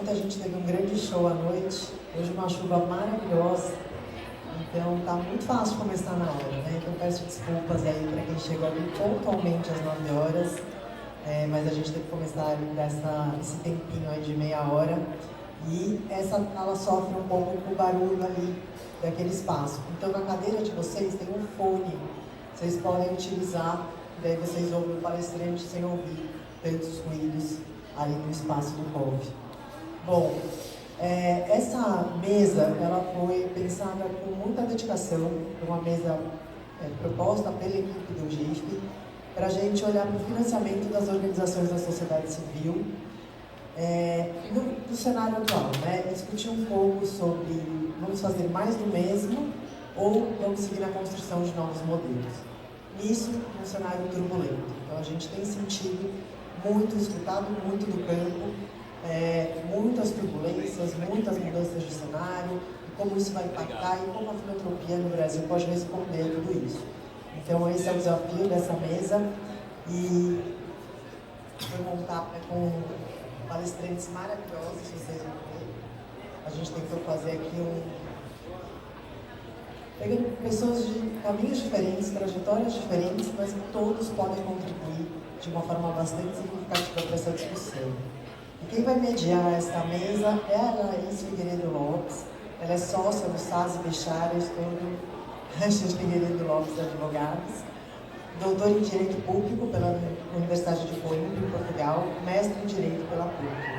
a gente teve um grande show à noite, hoje uma chuva maravilhosa, então tá muito fácil começar na hora, né? Então peço desculpas aí para quem chegou aqui pontualmente às 9 horas, mas a gente teve que começar esse tempinho aí de meia hora, e essa sala sofre um pouco com o barulho ali daquele espaço. Então na cadeira de vocês tem um fone, vocês podem utilizar, daí vocês ouvem o palestrante sem ouvir tantos ruídos ali no espaço do COV. Bom, essa mesa ela foi pensada com muita dedicação, uma mesa proposta pela equipe do GIF, para a gente olhar para o financiamento das organizações da sociedade civil no cenário atual, né? Discutir um pouco sobre vamos fazer mais do mesmo ou vamos seguir na construção de novos modelos. Isso num cenário turbulento. Então a gente tem sentido muito, escutado muito do campo, muitas turbulências, muitas mudanças de cenário, como isso vai impactar e como a filantropia no Brasil pode responder a tudo isso. Então esse é o desafio dessa mesa e foi montar com palestrantes maravilhosos, vocês vão ver. A gente tentou fazer aqui pegando pessoas de caminhos diferentes, trajetórias diferentes, mas todos podem contribuir de uma forma bastante significativa para essa discussão. E quem vai mediar esta mesa é a Laís Figueiredo Lopes. Ela é sócia do SAS Bechara, Estúdio Rancho Figueiredo Lopes Advogados, doutora em Direito Público pela Universidade de Coimbra, em Portugal, mestre em Direito pela PUC.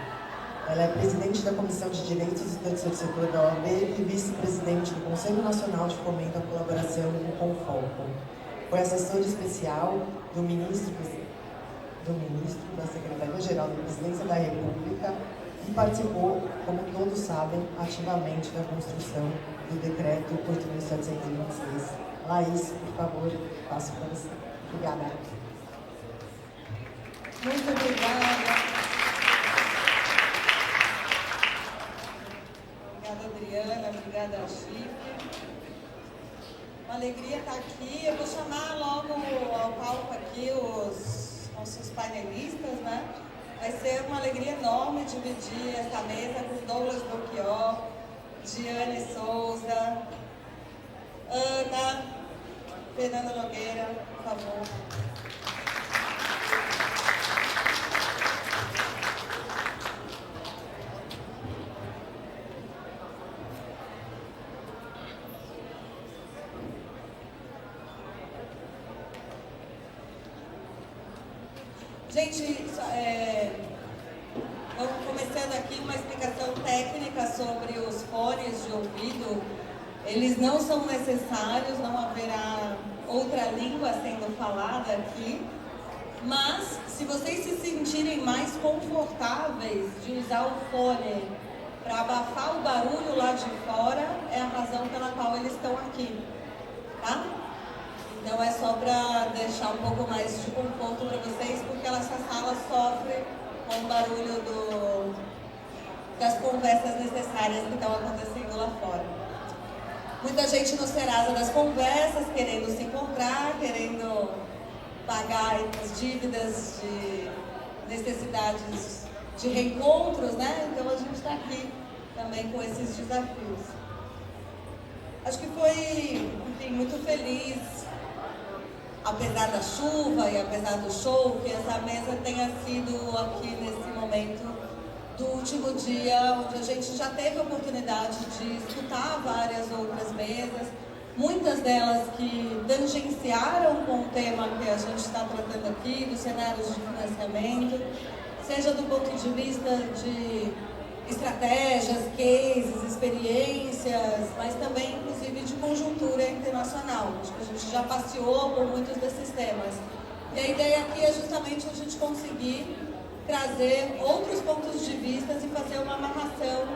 Ela é presidente da Comissão de Direitos e Terceiro Setor da OAB e vice-presidente do Conselho Nacional de Fomento à Colaboração no Confoco. Foi assessor especial do ministro da Secretaria-Geral da Presidência da República e participou, como todos sabem, ativamente da construção do Decreto 8.726. Laís, por favor, passo para você. Obrigada. Muito obrigada. Obrigada, Adriana. Obrigada, Chico. Uma alegria estar aqui. Eu vou chamar logo ao palco aqui os nossos painelistas, né? Vai ser uma alegria enorme dividir essa mesa com Douglas Belchior, Diane Souza, Ana, Fernanda Nogueira, por favor. Gente, vamos começando aqui uma explicação técnica sobre os fones de ouvido. Eles não são necessários, não haverá outra língua sendo falada aqui. Mas, se vocês se sentirem mais confortáveis de usar o fone para abafar o barulho lá de fora, é a razão pela qual eles estão aqui, tá? Então é só para deixar um pouco mais de conforto para vocês, porque essa sala sofre com o barulho das conversas necessárias que estão acontecendo lá fora. Muita gente no Serasa das conversas, querendo se encontrar, querendo pagar as dívidas de necessidades de reencontros, né? Então a gente está aqui também com esses desafios. Acho que foi, enfim, muito feliz, apesar da chuva e apesar do show, que essa mesa tenha sido aqui nesse momento do último dia, onde a gente já teve a oportunidade de escutar várias outras mesas, muitas delas que tangenciaram com o tema que a gente está tratando aqui, dos cenários de financiamento, seja do ponto de vista de estratégias, cases, experiências, mas também, inclusive, de conjuntura internacional. Acho que a gente já passeou por muitos desses temas. E a ideia aqui é justamente a gente conseguir trazer outros pontos de vista e fazer uma amarração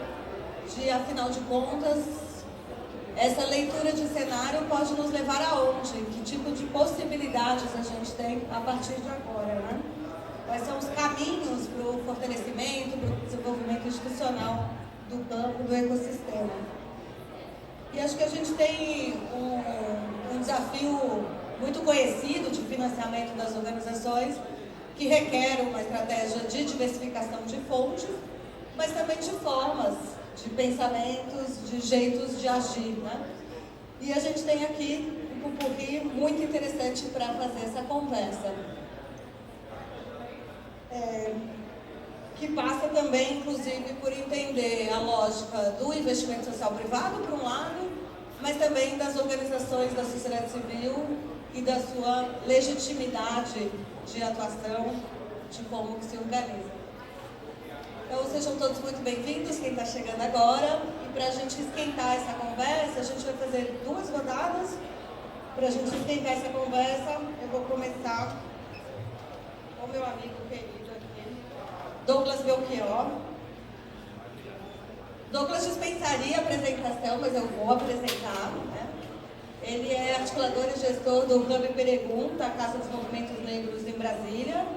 de, afinal de contas, essa leitura de cenário pode nos levar aonde? Que tipo de possibilidades a gente tem a partir de agora, né? Quais são os caminhos para o fortalecimento, para o desenvolvimento institucional do campo, do ecossistema. E acho que a gente tem um desafio muito conhecido de financiamento das organizações, que requer uma estratégia de diversificação de fontes, mas também de formas, de pensamentos, de jeitos de agir, né? E a gente tem aqui um pupurri muito interessante para fazer essa conversa. Que passa também, inclusive, por entender a lógica do investimento social privado, por um lado, mas também das organizações da sociedade civil e da sua legitimidade de atuação, de como que se organiza. Então, sejam todos muito bem-vindos, quem está chegando agora. E para a gente esquentar essa conversa, a gente vai fazer 2 rodadas. Para a gente esquentar essa conversa, eu vou começar com o meu amigo querido aqui, Douglas Belchior. Douglas dispensaria a apresentação, mas eu vou apresentar, né? Ele é articulador e gestor do Hub Pergunta, a Casa dos Movimentos Negros em Brasília,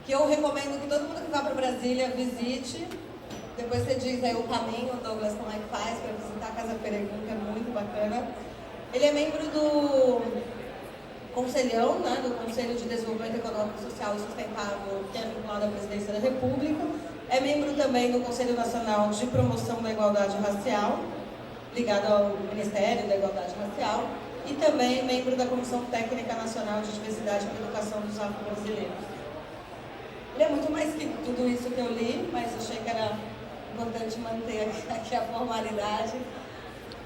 que eu recomendo que todo mundo que vá para Brasília visite. Depois você diz aí o caminho, Douglas, como é que faz para visitar a Casa Pergunta, é muito bacana. Ele é membro do Conselhão, né, do Conselho de Desenvolvimento Econômico, Social e Sustentável, que é vinculado à Presidência da República. É membro também do Conselho Nacional de Promoção da Igualdade Racial, ligado ao Ministério da Igualdade Racial, e também membro da Comissão Técnica Nacional de Diversidade e Educação dos Afro-Brasileiros. Ele é muito mais que tudo isso que eu li, mas achei que era importante manter aqui a formalidade.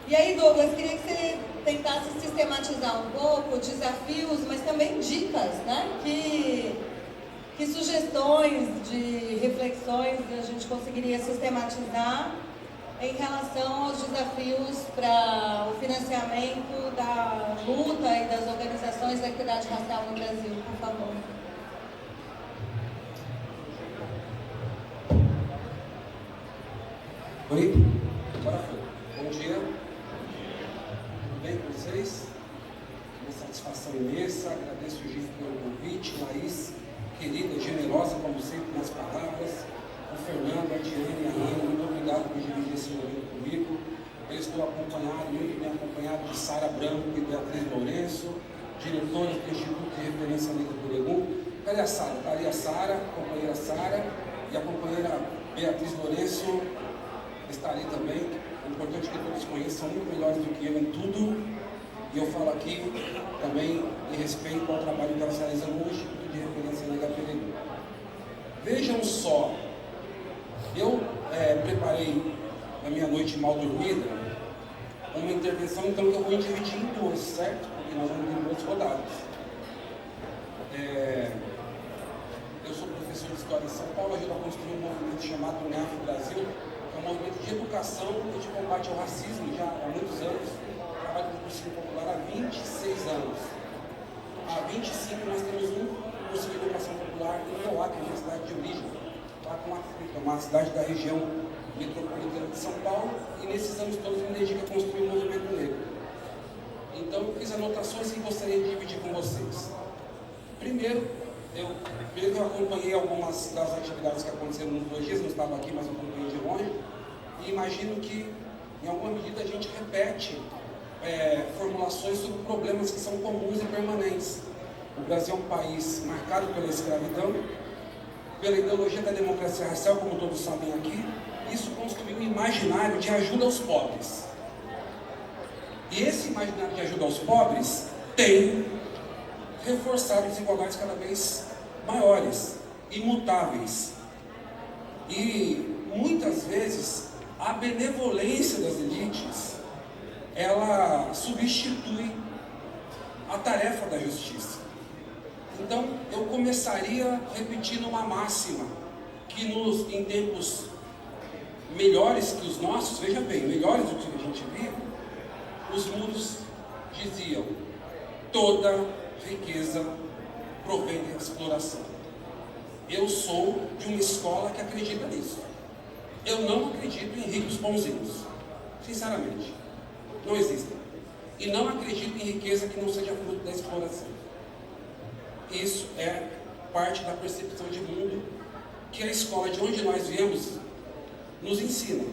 E aí, Douglas, queria que você tentasse sistematizar um pouco desafios, mas também dicas, né? Que sugestões de reflexões a gente conseguiria sistematizar em relação aos desafios para o financiamento da luta e das organizações da equidade racial no Brasil, por favor. Oi, agora foi. Bom dia, tudo bem com vocês? Uma satisfação imensa, agradeço o Gil pelo convite, Laís, querida, generosa como sempre nas palavras, o Fernando, a Diane e a Ana, muito obrigado por dividir esse momento comigo. Eu estou acompanhado, muito bem acompanhado de Sara Branco e Beatriz Lourenço, diretoras do Instituto de Referência Negra do Pergunta. Cadê a Sara? Está ali a Sara, a companheira Sara e a companheira Beatriz Lourenço. Estarei também. É importante que todos conheçam muito melhores do que eu em tudo. E eu falo aqui também em respeito ao trabalho que elas realizam no Instituto de Referência Negra Peregrina. Vejam só, eu preparei na minha noite mal dormida uma intervenção, então que eu vou dividir em 2, certo? Porque nós vamos ter 2 rodadas. Eu sou professor de História em São Paulo, ajudo a construir um movimento chamado UNAF Brasil, um movimento de educação e de combate ao racismo já há muitos anos. Trabalho no cursinho popular há 26 anos. Há 25 nós temos um curso de educação popular em Mauá, que é a minha cidade de origem, lá com a África, uma cidade da região metropolitana de São Paulo, e nesses anos todos me dedico a construir o movimento negro. Então eu fiz anotações que gostaria de dividir com vocês. Primeiro eu acompanhei algumas das atividades que aconteceram nos 2 dias, não estava aqui, mas eu acompanhei de longe, e imagino que, em alguma medida, a gente repete formulações sobre problemas que são comuns e permanentes. O Brasil é um país marcado pela escravidão, pela ideologia da democracia racial, como todos sabem aqui. Isso construiu um imaginário de ajuda aos pobres. E esse imaginário de ajuda aos pobres tem reforçado desigualdades cada vez maiores, imutáveis. E muitas vezes a benevolência das elites, ela substitui a tarefa da justiça. Então eu começaria repetindo uma máxima que em tempos melhores que os nossos, veja bem, melhores do que a gente vive, os muros diziam: toda riqueza provém da exploração. Eu sou de uma escola que acredita nisso. Eu não acredito em ricos bonzinhos, sinceramente, não existem. E não acredito em riqueza que não seja fruto da exploração. Isso é parte da percepção de mundo que a escola de onde nós viemos nos ensina.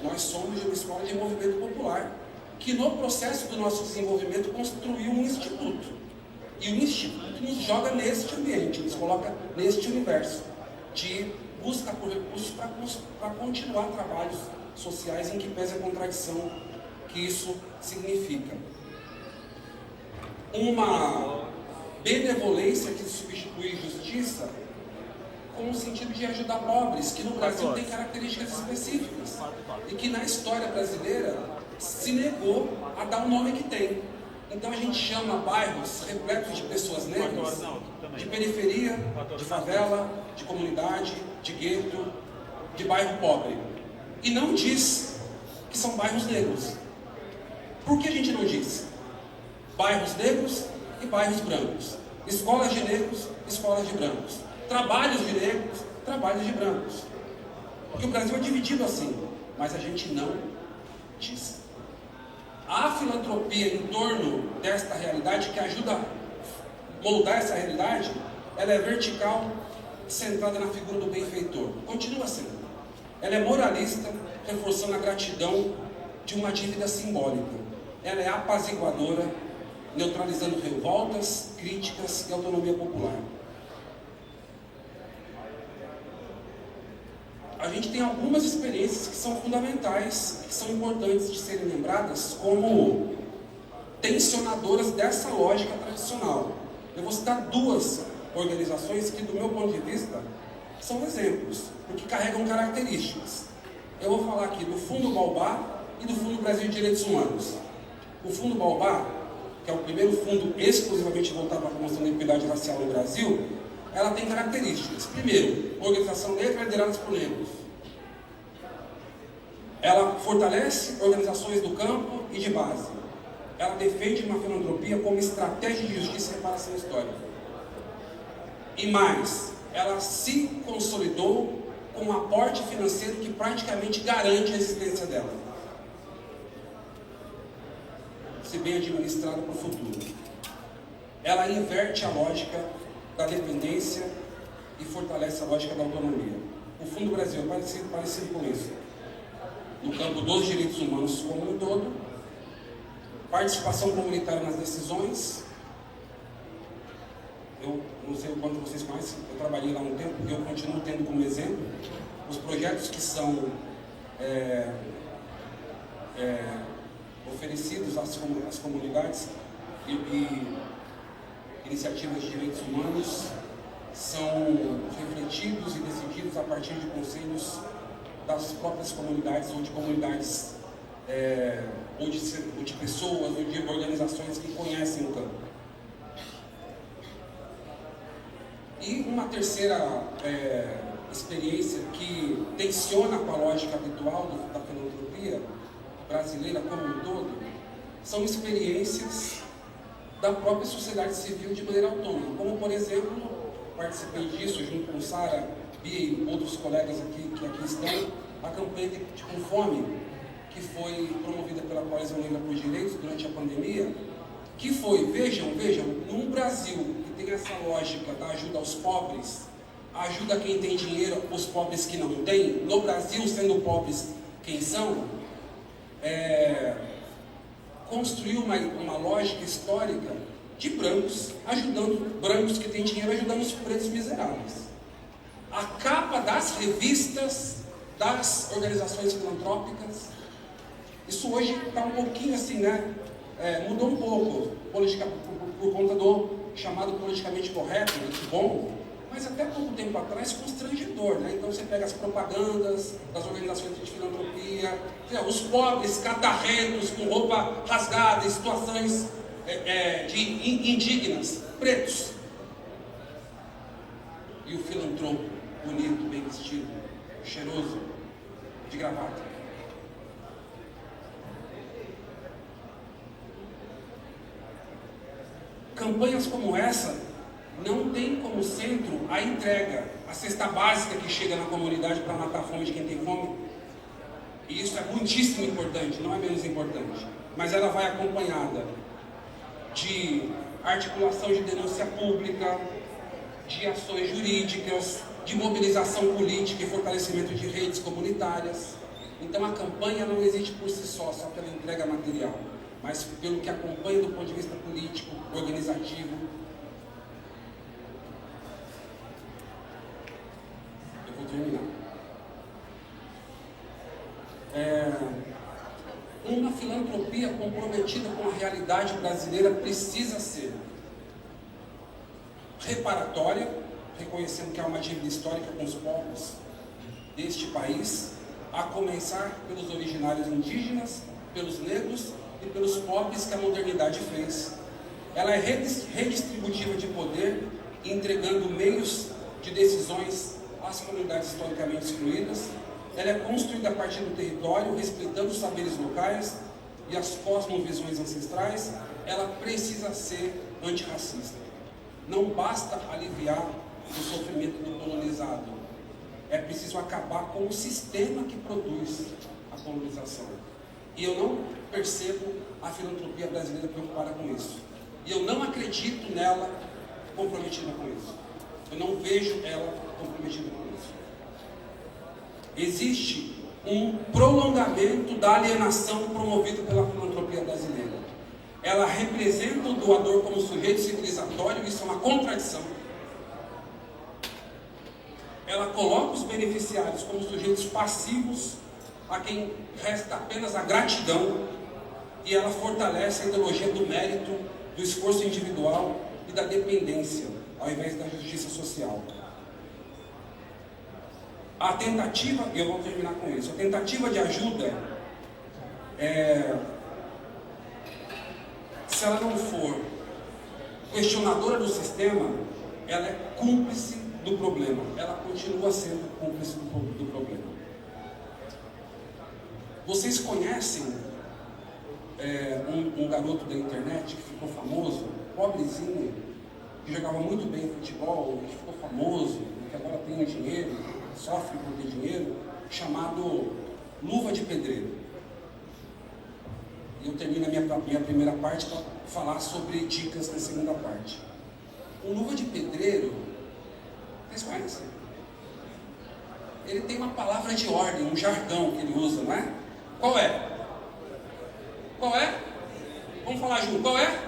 Nós somos de uma escola de movimento popular que no processo do nosso desenvolvimento construiu um instituto. E o instituto nos joga neste ambiente, nos coloca neste universo de busca por recursos para continuar trabalhos sociais, em que pese a contradição que isso significa. Uma benevolência que substitui justiça com o sentido de ajudar pobres, que no Brasil tem características específicas e que na história brasileira se negou a dar o nome que tem. Então a gente chama bairros repletos de pessoas negras, de periferia, de favela, de comunidade, de gueto, de bairro pobre. E não diz que são bairros negros. Por que a gente não diz? Bairros negros e bairros brancos. Escolas de negros, escolas de brancos. Trabalhos de negros, trabalhos de brancos. Porque o Brasil é dividido assim, mas a gente não diz. A filantropia em torno desta realidade, que ajuda a moldar essa realidade, ela é vertical, centrada na figura do benfeitor. Continua sendo. Ela é moralista, reforçando a gratidão de uma dívida simbólica. Ela é apaziguadora, neutralizando revoltas, críticas e autonomia popular. A gente tem algumas experiências que são fundamentais, que são importantes de serem lembradas como tensionadoras dessa lógica tradicional. Eu vou citar duas organizações que, do meu ponto de vista, são exemplos, porque carregam características. Eu vou falar aqui do Fundo Baobá e do Fundo Brasil de Direitos Humanos. O Fundo Baobá, que é o primeiro fundo exclusivamente voltado para a promoção da equidade racial no Brasil, ela tem características. Primeiro, organização negra liderada por negros. Ela fortalece organizações do campo e de base. Ela defende uma filantropia como estratégia de justiça e reparação histórica. E mais, ela se consolidou com um aporte financeiro que praticamente garante a existência dela, se bem administrada para o futuro. Ela inverte a lógica da dependência e fortalece a lógica da autonomia. O Fundo Brasil é parecido com isso. No campo dos direitos humanos como um todo, participação comunitária nas decisões. Eu não sei o quanto vocês conhecem, eu trabalhei lá um tempo e eu continuo tendo como exemplo os projetos que são oferecidos às comunidades e iniciativas de direitos humanos são refletidos e decididos a partir de conselhos das próprias comunidades ou de comunidades ou de pessoas ou de organizações que conhecem o campo. E uma terceira experiência que tensiona com a lógica habitual da filantropia brasileira como um todo são experiências da própria sociedade civil de maneira autônoma, como por exemplo, participei disso junto com Sara, Bia e outros colegas que aqui estão, a campanha de Com Fome, que foi promovida pela Coalizão Negra por Direitos durante a pandemia, que foi, vejam, num Brasil que tem essa lógica da ajuda aos pobres, ajuda quem tem dinheiro, os pobres que não têm, no Brasil sendo pobres quem são, construiu uma lógica histórica de brancos, ajudando brancos que têm dinheiro, ajudando os pretos miseráveis. A capa das revistas, das organizações filantrópicas, isso hoje está um pouquinho assim, né? Mudou um pouco por conta do chamado politicamente correto, muito bom, mas até pouco tempo atrás constrangedor, né? Então você pega as propagandas das organizações de filantropia, os pobres catarrentos com roupa rasgada, em situações indignas, pretos. E o filantropo, bonito, bem vestido, cheiroso, de gravata. Campanhas como essa não tem como centro a entrega, a cesta básica que chega na comunidade para matar a fome de quem tem fome. E isso é muitíssimo importante, não é menos importante. Mas ela vai acompanhada de articulação de denúncia pública, de ações jurídicas, de mobilização política e fortalecimento de redes comunitárias. Então a campanha não existe por si só pela entrega material, mas pelo que acompanha do ponto de vista político, organizativo. Eu vou terminar. Uma filantropia comprometida com a realidade brasileira precisa ser reparatória, reconhecendo que há uma dívida histórica com os povos deste país, a começar pelos originários indígenas, pelos negros e pelos pobres que a modernidade fez. Ela é redistributiva de poder, entregando meios de decisões às comunidades historicamente excluídas. Ela é construída a partir do território, respeitando os saberes locais e as cosmovisões ancestrais. Ela precisa ser antirracista. Não basta aliviar o sofrimento do colonizado. É preciso acabar com o sistema que produz a colonização. E eu não percebo a filantropia brasileira preocupada com isso. E eu não acredito nela comprometida com isso. Eu não vejo ela comprometida com isso. Existe um prolongamento da alienação promovido pela filantropia brasileira. Ela representa o doador como sujeito civilizatório, isso é uma contradição. Ela coloca os beneficiários como sujeitos passivos, a quem resta apenas a gratidão, e ela fortalece a ideologia do mérito, do esforço individual e da dependência, ao invés da justiça social. A tentativa, e eu vou terminar com isso, a tentativa de ajuda, se ela não for questionadora do sistema, ela é cúmplice do problema. Ela continua sendo cúmplice do problema. Vocês conhecem um garoto da internet que ficou famoso, pobrezinho, que jogava muito bem futebol, que ficou famoso, que agora tem dinheiro, sofre por ter dinheiro, chamado Luva de Pedreiro. E eu termino a minha primeira parte para falar sobre dicas na segunda parte. O Luva de Pedreiro, vocês conhecem? Ele tem uma palavra de ordem, um jargão que ele usa, não é? Qual é? Qual é? Vamos falar junto. Qual é?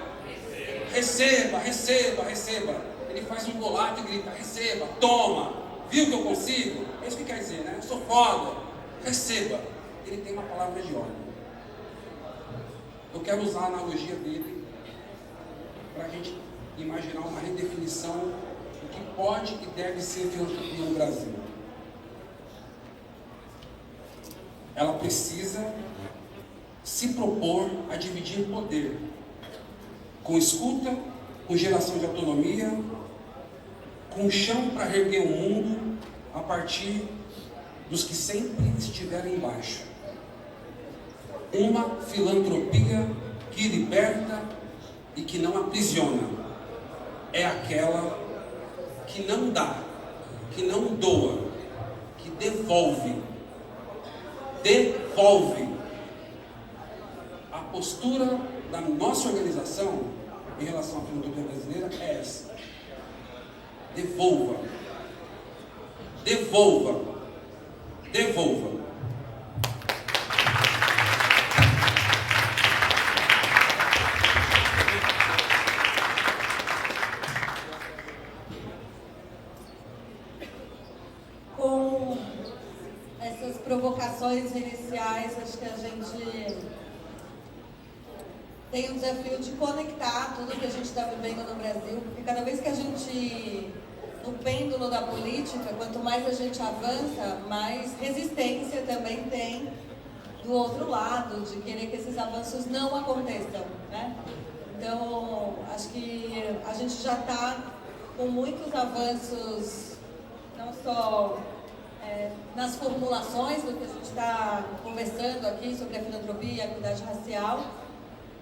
Receba, receba, receba. Ele faz um bolato e grita, receba, toma. Viu que eu consigo? É isso que quer dizer, né? Eu sou foda. Receba. Ele tem uma palavra de ordem. Eu quero usar a analogia dele para a gente imaginar uma redefinição do que pode e deve ser filantropia no Brasil. Ela precisa se propor a dividir poder, com escuta, com geração de autonomia, com chão para reerguer o mundo a partir dos que sempre estiveram embaixo. Uma filantropia que liberta e que não aprisiona. É aquela que não dá, que não doa, que devolve. Devolve. A postura da nossa organização em relação à filantropia brasileira é essa. Devolva. Devolva. Devolva. Com essas provocações iniciais, acho que a gente tem o desafio de conectar tudo que a gente está vivendo no Brasil, porque cada vez que a gente, no pêndulo da política, quanto mais a gente avança, mais resistência também tem do outro lado, de querer que esses avanços não aconteçam, né? Então, acho que a gente já está com muitos avanços, não só nas formulações do que a gente está conversando aqui sobre a filantropia e a equidade racial,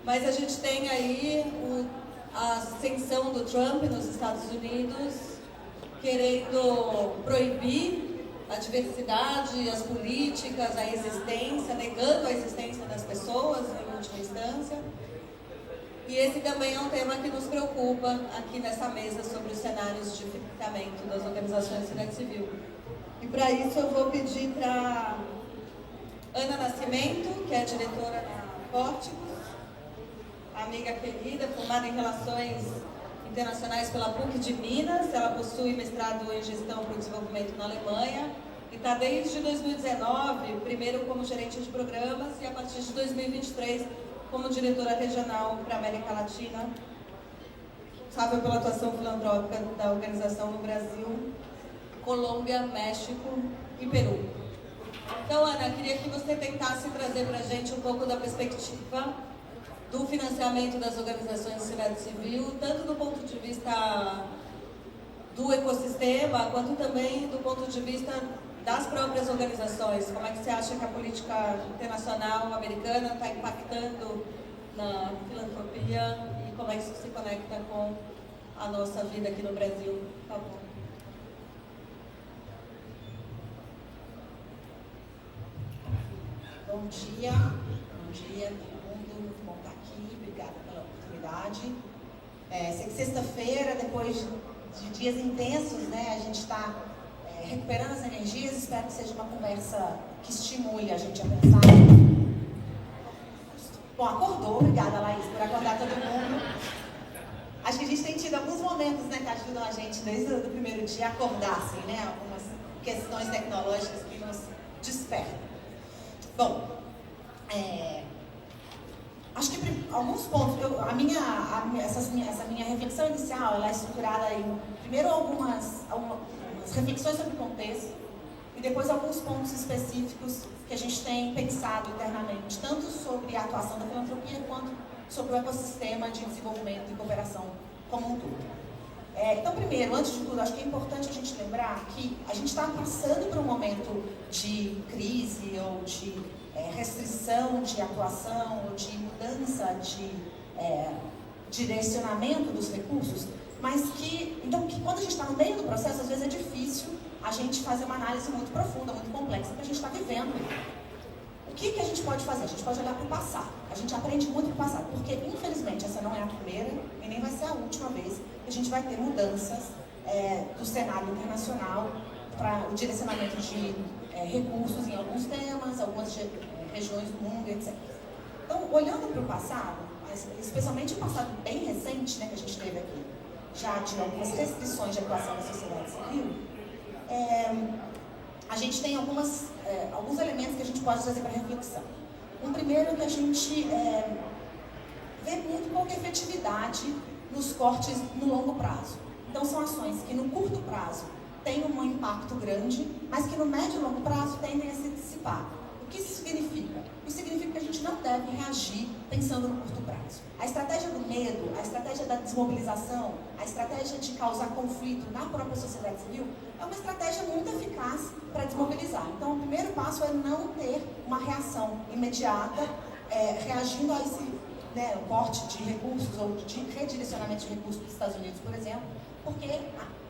mas a gente tem aí a ascensão do Trump nos Estados Unidos, querendo proibir a diversidade, as políticas, a existência, negando a existência das pessoas em última instância. E esse também é um tema que nos preocupa aqui nessa mesa sobre os cenários de financiamento das organizações de sociedade civil. E para isso eu vou pedir para Ana Nascimento, que é diretora da Pórticos, amiga querida, formada em Relações Internacionais pela PUC de Minas. Ela possui mestrado em Gestão para o Desenvolvimento na Alemanha e está desde 2019, primeiro como gerente de programas e a partir de 2023 como diretora regional para a América Latina, responsável pela atuação filantrópica da organização no Brasil, Colômbia, México e Peru. Então, Ana, queria que você tentasse trazer para a gente um pouco da perspectiva do financiamento das organizações de sociedade civil, tanto do ponto de vista do ecossistema, quanto também do ponto de vista das próprias organizações. Como é que você acha que a política internacional americana está impactando na filantropia e como é que isso se conecta com a nossa vida aqui no Brasil? Por favor. Bom dia todo mundo, muito bom estar aqui, obrigada pela oportunidade. Sei que sexta-feira, depois de dias intensos, né, a gente está recuperando as energias, espero que seja uma conversa que estimule a gente a pensar. Bom, acordou, obrigada Laís por acordar todo mundo. Acho que a gente tem tido alguns momentos, né, que ajudam a gente desde o primeiro dia a acordar, assim, né, algumas questões tecnológicas que nos despertam. Bom, acho que alguns pontos, essa minha reflexão inicial, ela é estruturada em, primeiro, algumas reflexões sobre o contexto e depois alguns pontos específicos que a gente tem pensado internamente, tanto sobre a atuação da filantropia quanto sobre o ecossistema de desenvolvimento e cooperação como um todo. Então, primeiro, antes de tudo, acho que é importante a gente lembrar que a gente está passando por um momento de crise ou de restrição de atuação ou de mudança de direcionamento dos recursos, mas que quando a gente está no meio do processo, às vezes é difícil a gente fazer uma análise muito profunda, muito complexa, que a gente está vivendo. O que a gente pode fazer? A gente pode olhar para o passado. A gente aprende muito para o passado, porque, infelizmente, essa não é a primeira e nem vai ser a última vez que a gente vai ter mudanças do cenário internacional para o direcionamento de recursos em alguns temas, algumas regiões do mundo, etc. Então, olhando para o passado, especialmente o passado bem recente, né, que a gente teve aqui, já de algumas restrições de atuação da sociedade civil, a gente tem alguns elementos que a gente pode trazer para reflexão. Um primeiro é que a gente vê muito pouca efetividade nos cortes no longo prazo. Então, são ações que no curto prazo têm um impacto grande, mas que no médio e longo prazo tendem a se dissipar. O que isso significa? Isso significa que a gente não deve reagir pensando no curto prazo. A estratégia do medo, a estratégia da desmobilização, a estratégia de causar conflito na própria sociedade civil é uma estratégia muito eficaz para desmobilizar. Então, o primeiro passo é não ter uma reação imediata reagindo a esse corte de recursos ou de redirecionamento de recursos dos Estados Unidos, por exemplo, porque,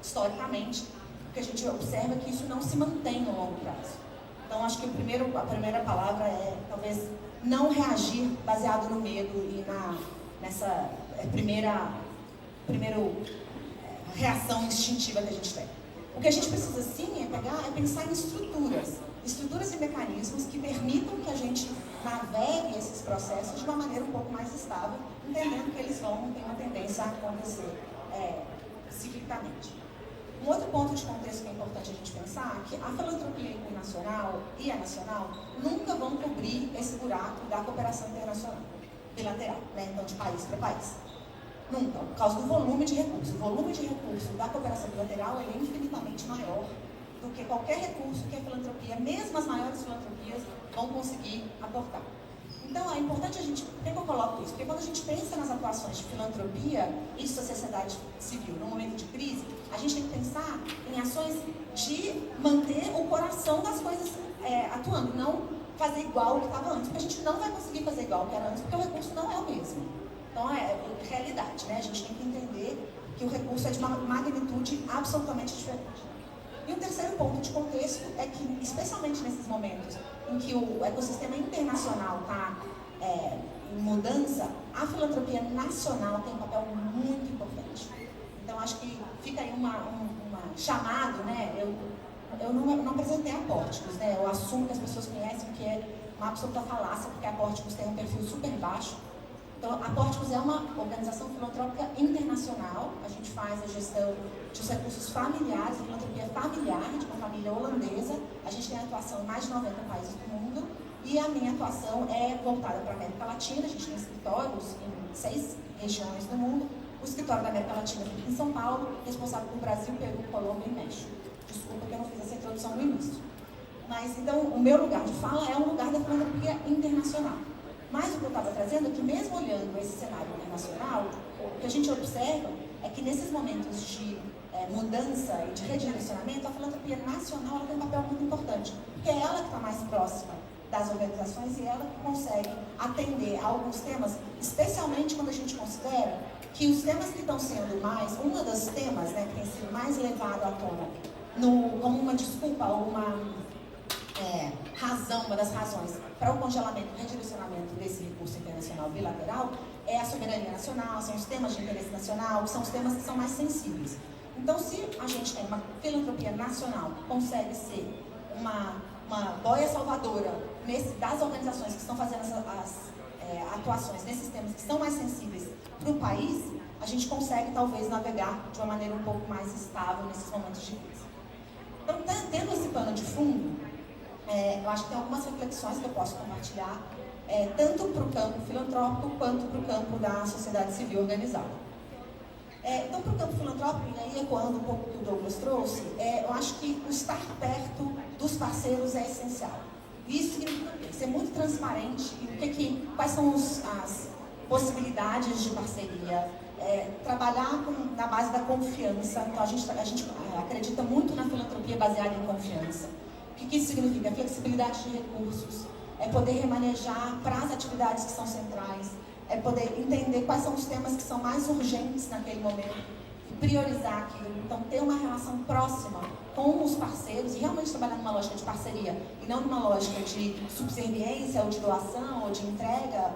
historicamente, o que a gente observa é que isso não se mantém no longo prazo. Então, acho que a primeira palavra é, talvez, não reagir baseado no medo e nessa primeira reação instintiva que a gente tem. O que a gente precisa, sim, é pensar em estruturas e mecanismos que permitam que a gente navegue esses processos de uma maneira um pouco mais estável, entendendo que eles vão ter uma tendência a acontecer ciclicamente. Um outro ponto de contexto que é importante a gente pensar é que a filantropia internacional e a nacional nunca vão cobrir esse buraco da cooperação internacional, bilateral, né? Então de país para país. Nunca, por causa do volume de recursos. O volume de recursos da cooperação bilateral é infinitamente maior do que qualquer recurso que a filantropia, mesmo as maiores filantropias, vão conseguir aportar. Então, é importante a gente... Por que eu coloco isso? Porque quando a gente pensa nas atuações de filantropia e de sociedade civil no momento de crise, a gente tem que pensar em ações de manter o coração das coisas atuando, não fazer igual o que estava antes, porque a gente não vai conseguir fazer igual o que era antes, porque o recurso não é o mesmo. Então, é realidade, né? A gente tem que entender que o recurso é de uma magnitude absolutamente diferente. E o terceiro ponto de contexto é que, especialmente nesses momentos em que o ecossistema internacional está em mudança, a filantropia nacional tem um papel muito importante. Então, acho que fica aí um chamado, né? Eu não apresentei a Pórticos, né? Eu assumo que as pessoas conhecem que é uma absoluta falácia, porque a Pórticos tem um perfil super baixo. Então, a Pórticos é uma organização filantrópica internacional. A gente faz a gestão dos recursos familiares, a filantropia familiar de uma família holandesa. A gente tem atuação em mais de 90 países do mundo. E a minha atuação é voltada para a América Latina. A gente tem escritórios em 6 regiões do mundo. O escritório da América Latina fica em São Paulo, responsável por Brasil, Peru, Colômbia e México. Desculpa que eu não fiz essa introdução no início. Mas, então, o meu lugar de fala é um lugar da filantropia internacional. Mas o que eu estava trazendo é que, mesmo olhando esse cenário internacional, o que a gente observa é que nesses momentos de mudança e de redirecionamento, a filantropia nacional ela tem um papel muito importante, porque é ela que está mais próxima das organizações e ela que consegue atender a alguns temas, especialmente quando a gente considera que os temas que estão sendo mais, um dos temas, né, que tem sido mais levado à tona como uma desculpa ou uma razão, uma das razões para o congelamento e redirecionamento desse recurso internacional bilateral é a soberania nacional, são os temas de interesse nacional, são os temas que são mais sensíveis. Então, se a gente tem uma filantropia nacional que consegue ser uma boia salvadora das organizações que estão fazendo as atuações nesses temas que são mais sensíveis para o país, a gente consegue talvez navegar de uma maneira um pouco mais estável nesses momentos de crise. Então, tendo esse pano de fundo, eu acho que tem algumas reflexões que eu posso compartilhar, tanto para o campo filantrópico quanto para o campo da sociedade civil organizada. Então, para o campo filantrópico, e aí ecoando um pouco o que o Douglas trouxe, eu acho que o estar perto dos parceiros é essencial. Isso significa ser muito transparente e quais são as possibilidades de parceria, trabalhar na base da confiança. Então, a gente acredita muito na filantropia baseada em confiança. O que isso significa? Flexibilidade de recursos, poder remanejar para as atividades que são centrais, poder entender quais são os temas que são mais urgentes naquele momento e priorizar aquilo. Então, ter uma relação próxima com os parceiros e realmente trabalhar numa lógica de parceria e não numa lógica de subserviência ou de doação ou de entrega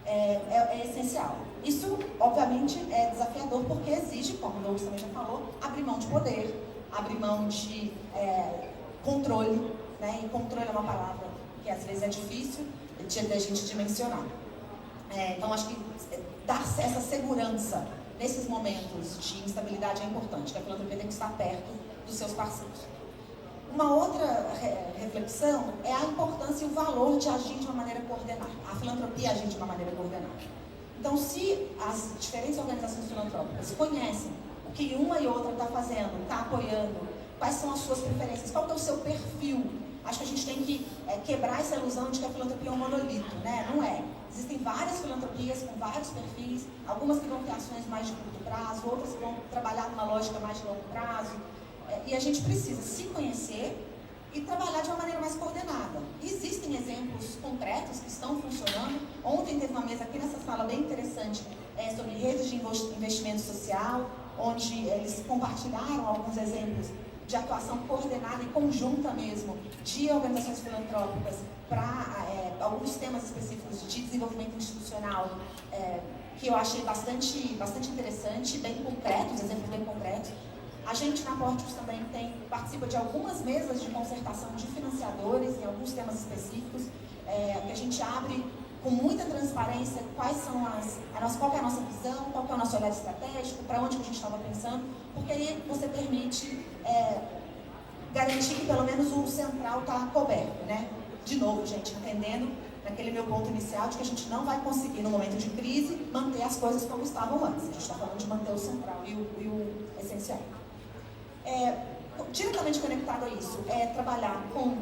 é essencial. Isso, obviamente, é desafiador porque exige, como o Douglas também já falou, abrir mão de poder, abrir mão de controle, né? E controle é uma palavra que às vezes é difícil da gente dimensionar. Então, acho que dar essa segurança nesses momentos de instabilidade é importante, que a filantropia tem que estar perto dos seus parceiros. Uma outra reflexão é a importância e o valor de agir de uma maneira coordenada. A filantropia agir de uma maneira coordenada. Então, se as diferentes organizações filantrópicas conhecem o que uma e outra está fazendo, está apoiando, quais são as suas preferências, qual é o seu perfil, acho que a gente tem que quebrar essa ilusão de que a filantropia é um monolito, né? Não é. Existem várias filantropias com vários perfis, algumas que vão ter ações mais de curto prazo, outras que vão trabalhar numa lógica mais de longo prazo. E a gente precisa se conhecer e trabalhar de uma maneira mais coordenada. Existem exemplos concretos que estão funcionando. Ontem teve uma mesa aqui nessa sala bem interessante sobre redes de investimento social, onde eles compartilharam alguns exemplos de atuação coordenada e conjunta mesmo de organizações filantrópicas para alguns temas específicos de desenvolvimento institucional, que eu achei bastante interessante, bem concretos, exemplos bem concretos. A gente na Pórticos também participa de algumas mesas de concertação de financiadores em alguns temas específicos, que a gente abre com muita transparência qual é a nossa visão, qual é o nosso olhar estratégico, para onde que a gente estava pensando, porque aí você permite garantir que pelo menos o central está coberto, né? De novo, gente, entendendo naquele meu ponto inicial de que a gente não vai conseguir, no momento de crise, manter as coisas como estavam antes. A gente está falando de manter o central e o essencial. Diretamente conectado a isso, trabalhar com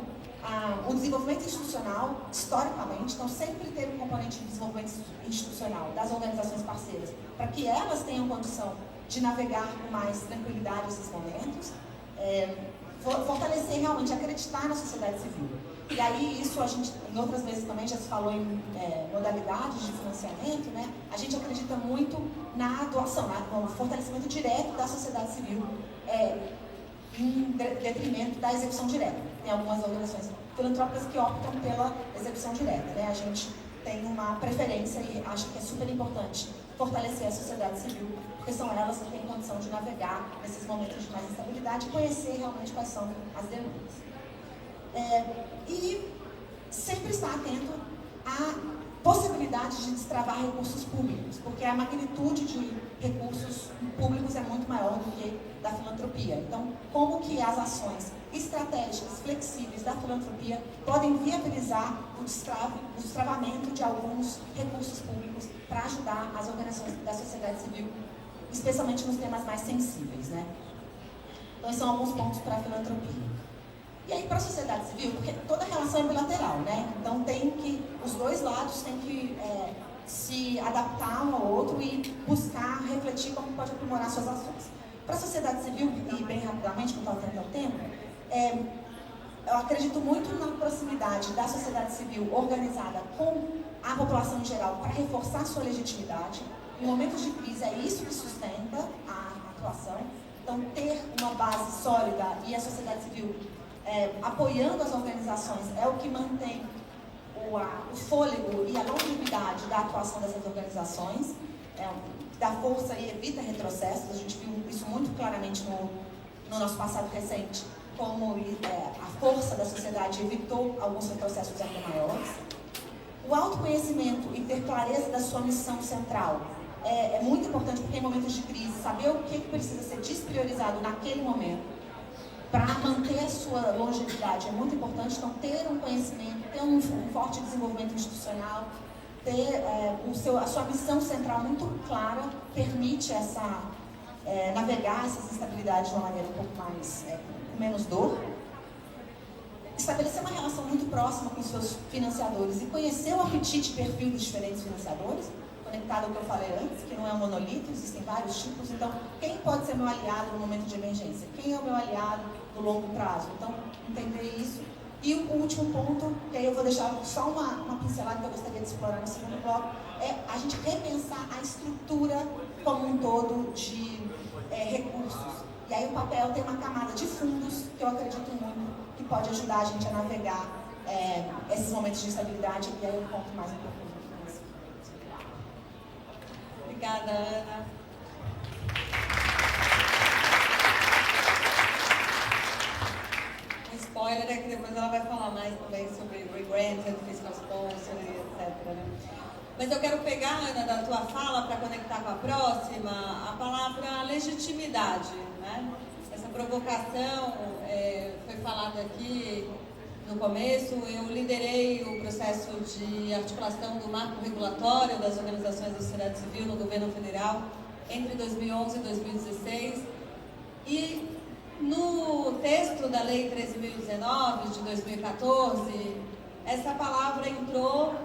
o desenvolvimento institucional, historicamente, então sempre ter um componente de desenvolvimento institucional das organizações parceiras, para que elas tenham condição de navegar com mais tranquilidade esses momentos, fortalecer realmente, acreditar na sociedade civil. E aí isso a gente, em outras vezes também já se falou em modalidades de financiamento, né? A gente acredita muito na doação, no fortalecimento direto da sociedade civil, em detrimento da execução direta. Tem algumas organizações filantrópicas que optam pela execução direta, né? A gente tem uma preferência e acho que é super importante fortalecer a sociedade civil, porque são elas que têm condição de navegar nesses momentos de mais instabilidade e conhecer realmente quais são as demandas. E sempre estar atento possibilidade de destravar recursos públicos, porque a magnitude de recursos públicos é muito maior do que da filantropia. Então, como que as ações estratégicas, flexíveis da filantropia podem viabilizar o destravamento de alguns recursos públicos para ajudar as organizações da sociedade civil, especialmente nos temas mais sensíveis, né? Então, esses são alguns pontos para a filantropia. E aí, para a sociedade civil, porque toda relação é bilateral, né? Então, os dois lados têm que se adaptar um ao outro e buscar refletir como pode aprimorar suas ações. Para a sociedade civil, e bem rapidamente, não está tendo tempo, eu acredito muito na proximidade da sociedade civil organizada com a população em geral para reforçar sua legitimidade. Em momentos de crise, é isso que sustenta a atuação. Então, ter uma base sólida e a sociedade civil apoiando as organizações é o que mantém o fôlego e a longevidade da atuação dessas organizações, dá força e evita retrocessos. A gente viu isso muito claramente no nosso passado recente, como a força da sociedade evitou alguns retrocessos ainda maiores. O autoconhecimento e ter clareza da sua missão central é muito importante, porque em momentos de crise, saber o que precisa ser despriorizado naquele momento, para manter a sua longevidade é muito importante. Então, ter um conhecimento, ter um forte desenvolvimento institucional, ter a sua missão central muito clara, permite navegar essas instabilidades de uma maneira um pouco mais, com menos dor. Estabelecer uma relação muito próxima com os seus financiadores e conhecer o apetite e perfil dos diferentes financiadores, conectado ao que eu falei antes, que não é um monolito, existem vários tipos. Então, quem pode ser meu aliado no momento de emergência? Quem é o meu aliado no longo prazo? Então, entender isso. E o último ponto, que aí eu vou deixar só uma pincelada que eu gostaria de explorar no segundo bloco, é a gente repensar a estrutura como um todo de recursos. E aí o papel tem uma camada de fundos, que eu acredito muito, que pode ajudar a gente a navegar esses momentos de instabilidade, e aí eu conto mais um pouco. Obrigada, Ana. Um spoiler é que depois ela vai falar mais também sobre regranted, fiscal sponsor e etc. Né? Mas eu quero pegar, Ana, da tua fala para conectar com a próxima, a palavra legitimidade. Né? Essa provocação foi falada aqui no começo. Eu liderei o processo de articulação do marco regulatório das organizações da sociedade civil no governo federal entre 2011 e 2016. E no texto da Lei 13.019 de 2014, essa palavra entrou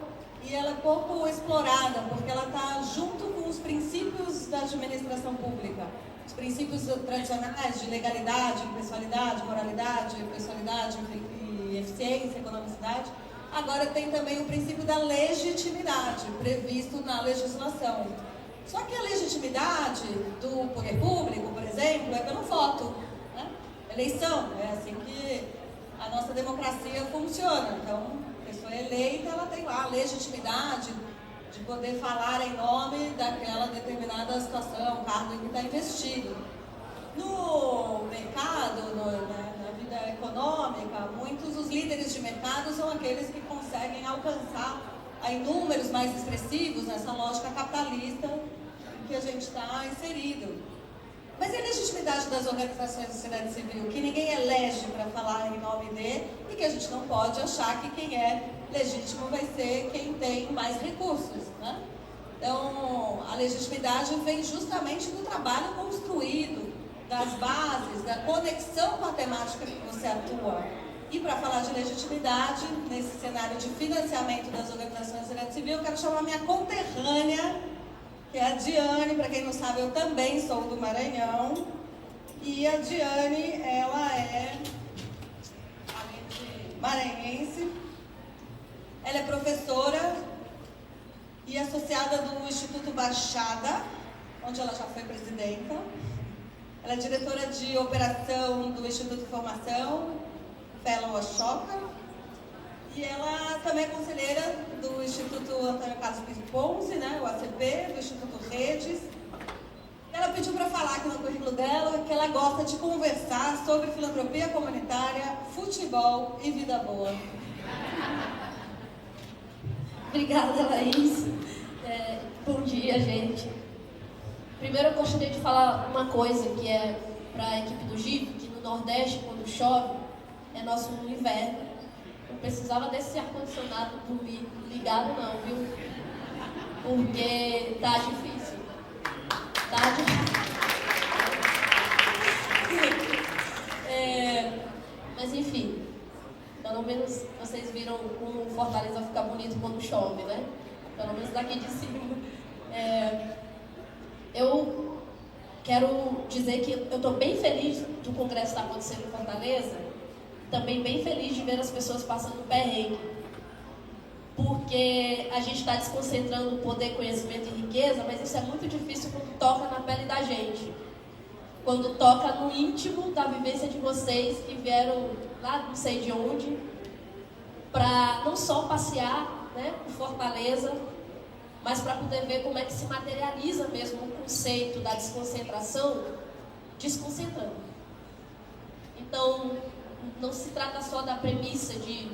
e ela é pouco explorada, porque ela está junto com os princípios da administração pública. Os princípios tradicionais de legalidade, impessoalidade, moralidade, pessoalidade e eficiência, economicidade. Agora tem também o princípio da legitimidade, previsto na legislação. Só que a legitimidade do poder público, por exemplo, é pelo voto, né? Eleição, é assim que a nossa democracia funciona. Então, a pessoa eleita, ela tem lá a legitimidade de poder falar em nome daquela determinada situação, cargo em que está investido. No mercado, na vida econômica, muitos os líderes de mercado são aqueles que conseguem alcançar aí números mais expressivos nessa lógica capitalista em que a gente está inserido. Mas e a legitimidade das organizações da sociedade civil, que ninguém elege para falar em nome de, e que a gente não pode achar que quem é legítimo vai ser quem tem mais recursos, né? Então, a legitimidade vem justamente do trabalho construído, das bases, da conexão com a temática que você atua. E para falar de legitimidade, nesse cenário de financiamento das organizações da sociedade civil, eu quero chamar minha conterrânea, que é a Diane. Para quem não sabe, eu também sou do Maranhão. E a Diane, ela é, além de maranhense, ela é professora e associada do Instituto Baixada, onde ela já foi presidenta. Ela é diretora de operação do Instituto de Formação, Fellow Ashoka. E ela também é conselheira do Instituto Antônio Carlos Ponce, né, o ACP, do Instituto Redes. Ela pediu para falar aqui no currículo dela que ela gosta de conversar sobre filantropia comunitária, futebol e vida boa. Obrigada, Laís. Bom dia, gente. Primeiro eu gostaria de falar uma coisa que é para a equipe do GIF, que no Nordeste, quando chove, é nosso inverno. Não precisava desse ar-condicionado dormir ligado não, viu? Porque tá difícil. Tá difícil. Mas enfim, pelo menos vocês viram como o Fortaleza fica bonito quando chove, né? Pelo menos daqui de cima. Eu quero dizer que eu estou bem feliz do congresso estar acontecendo em Fortaleza, também bem feliz de ver as pessoas passando perrengue, porque a gente está desconcentrando poder, conhecimento e riqueza, mas isso é muito difícil quando toca na pele da gente, quando toca no íntimo da vivência de vocês que vieram lá não sei de onde, para não só passear, né, por Fortaleza, mas para poder ver como é que se materializa mesmo o conceito da desconcentração, desconcentrando. Então, não se trata só da premissa de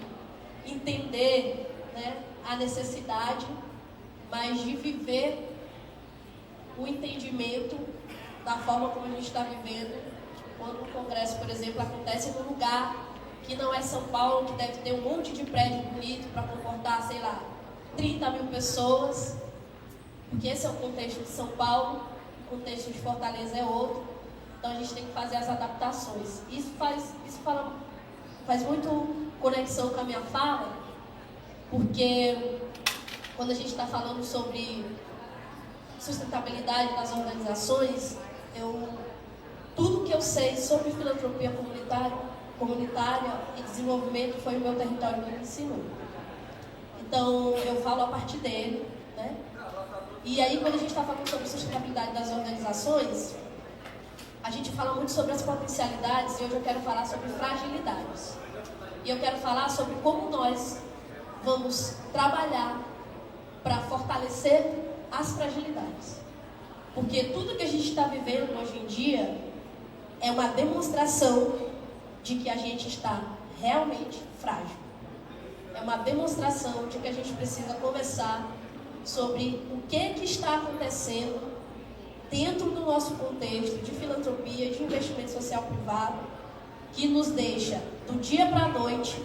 entender, né, a necessidade, mas de viver o entendimento da forma como a gente está vivendo, quando o congresso, por exemplo, acontece num lugar que não é São Paulo, que deve ter um monte de prédio bonito para comportar, sei lá, 30 mil pessoas, porque esse é o contexto de São Paulo, o contexto de Fortaleza é outro, então a gente tem que fazer as adaptações. Isso faz muito conexão com a minha fala, porque quando a gente está falando sobre sustentabilidade das organizações, tudo que eu sei sobre filantropia comunitária e desenvolvimento foi o meu território que me ensinou. Então, eu falo a partir dele, né? E aí, quando a gente está falando sobre sustentabilidade das organizações, a gente fala muito sobre as potencialidades e hoje eu quero falar sobre fragilidades. E eu quero falar sobre como nós vamos trabalhar para fortalecer as fragilidades. Porque tudo que a gente está vivendo hoje em dia é uma demonstração de que a gente está realmente frágil. É uma demonstração de que a gente precisa conversar sobre o que está acontecendo dentro do nosso contexto de filantropia, de investimento social privado, que nos deixa, do dia para a noite,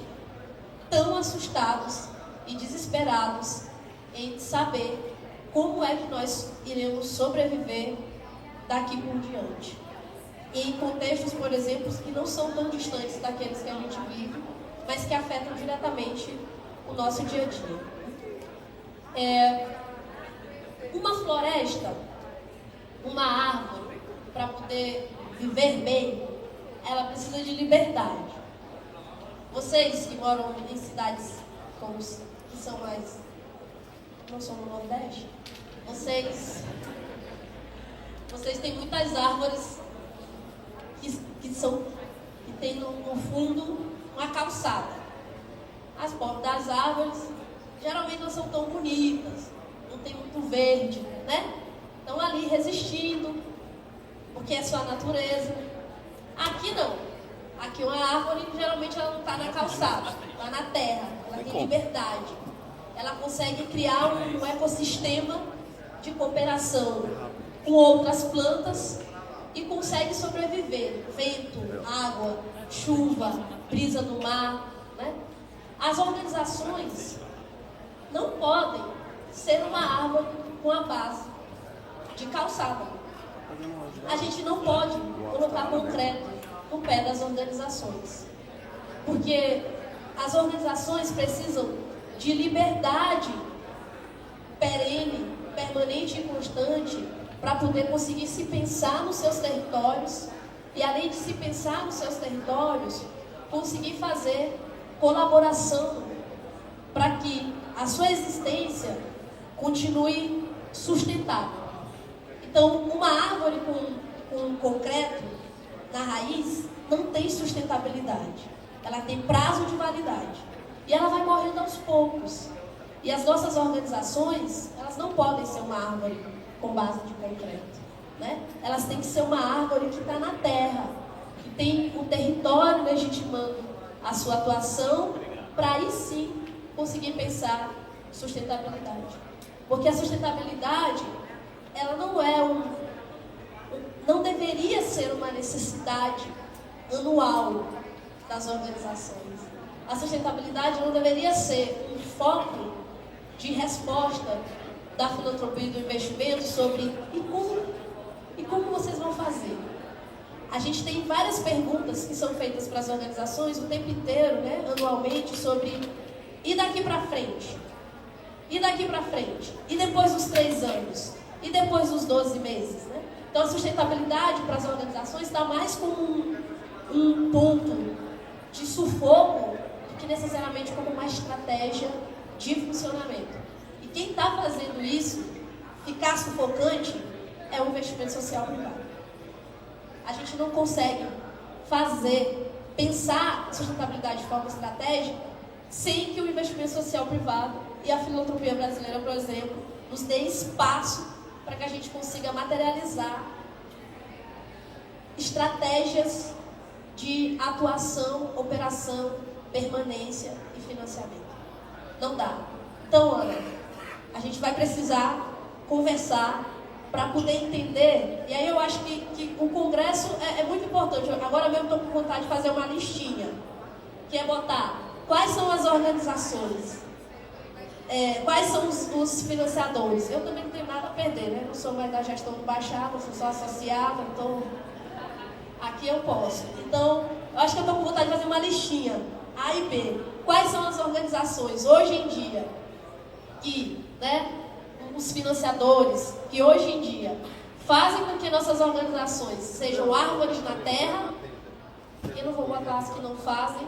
tão assustados e desesperados em saber como é que nós iremos sobreviver daqui por diante. Em contextos, por exemplo, que não são tão distantes daqueles que a gente vive, mas que afetam diretamente o nosso dia a dia. Uma floresta, uma árvore, para poder viver bem, ela precisa de liberdade. Vocês que moram em cidades que são mais... não são no Nordeste, vocês têm muitas árvores que tem no fundo uma calçada. As bordas das árvores geralmente não são tão bonitas, não tem muito verde, né? Estão ali resistindo, porque é sua natureza. Aqui não. Aqui uma árvore, geralmente ela não está na calçada, está na terra, ela tem liberdade. Ela consegue criar um ecossistema de cooperação com outras plantas e consegue sobreviver. Vento, água, chuva, brisa do mar, né? As organizações não podem ser uma árvore com a base de calçada. A gente não pode colocar concreto no pé das organizações, porque as organizações precisam de liberdade perene, permanente e constante para poder conseguir se pensar nos seus territórios e, além de se pensar nos seus territórios, conseguir fazer colaboração para que a sua existência continue sustentável. Então, uma árvore com concreto na raiz não tem sustentabilidade. Ela tem prazo de validade. E ela vai morrendo aos poucos. E as nossas organizações, elas não podem ser uma árvore com base de concreto, né? Elas têm que ser uma árvore que está na terra, que tem o território legitimando a sua atuação, para aí sim conseguir pensar sustentabilidade. Porque a sustentabilidade, ela não é não deveria ser uma necessidade anual das organizações. A sustentabilidade não deveria ser um foco de resposta da filantropia e do investimento sobre e como vocês vão fazer. A gente tem várias perguntas que são feitas para as organizações o tempo inteiro, né, anualmente, sobre e daqui para frente? E daqui para frente? E depois dos 3 anos? E depois dos 12 meses? Né? Então a sustentabilidade para as organizações está mais como um ponto de sufoco do que necessariamente como uma estratégia de funcionamento. E quem está fazendo isso, ficar sufocante, é o investimento social privado. A gente não consegue pensar sustentabilidade de forma estratégica sem que o investimento social privado e a filantropia brasileira, por exemplo, nos dê espaço para que a gente consiga materializar estratégias de atuação, operação, permanência e financiamento. Não dá. Então, Ana, a gente vai precisar conversar para poder entender, e aí eu acho que o Congresso é muito importante. Agora mesmo estou com vontade de fazer uma listinha, que é botar quais são as organizações, quais são os financiadores. Eu também não tenho nada a perder, né? Não sou mais da gestão do Baixada, sou só associada, então aqui eu posso. Então, eu acho que eu estou com vontade de fazer uma listinha, A e B. Quais são as organizações, hoje em dia, que, né, os financiadores, que hoje em dia fazem com que nossas organizações sejam árvores na terra, eu não vou botar as que não fazem,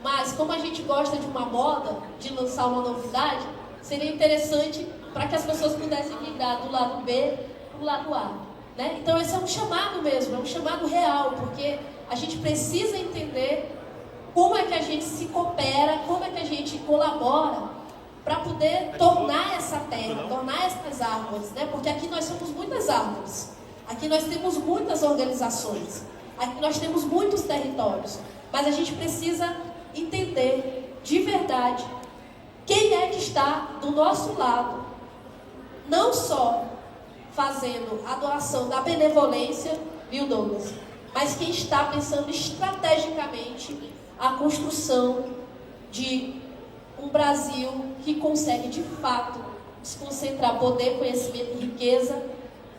mas como a gente gosta de uma moda, de lançar uma novidade, seria interessante para que as pessoas pudessem migrar do lado B para o lado A. Né? Então esse é um chamado mesmo, é um chamado real, porque a gente precisa entender como é que a gente se coopera, como é que a gente colabora para poder tornar essa terra, tornar essas árvores, né? Porque aqui nós somos muitas árvores, aqui nós temos muitas organizações, aqui nós temos muitos territórios, mas a gente precisa entender de verdade quem é que está do nosso lado, não só fazendo a doação da benevolência, viu, Douglas? Mas quem está pensando estrategicamente a construção de um Brasil que consegue, de fato, se concentrar poder, conhecimento e riqueza,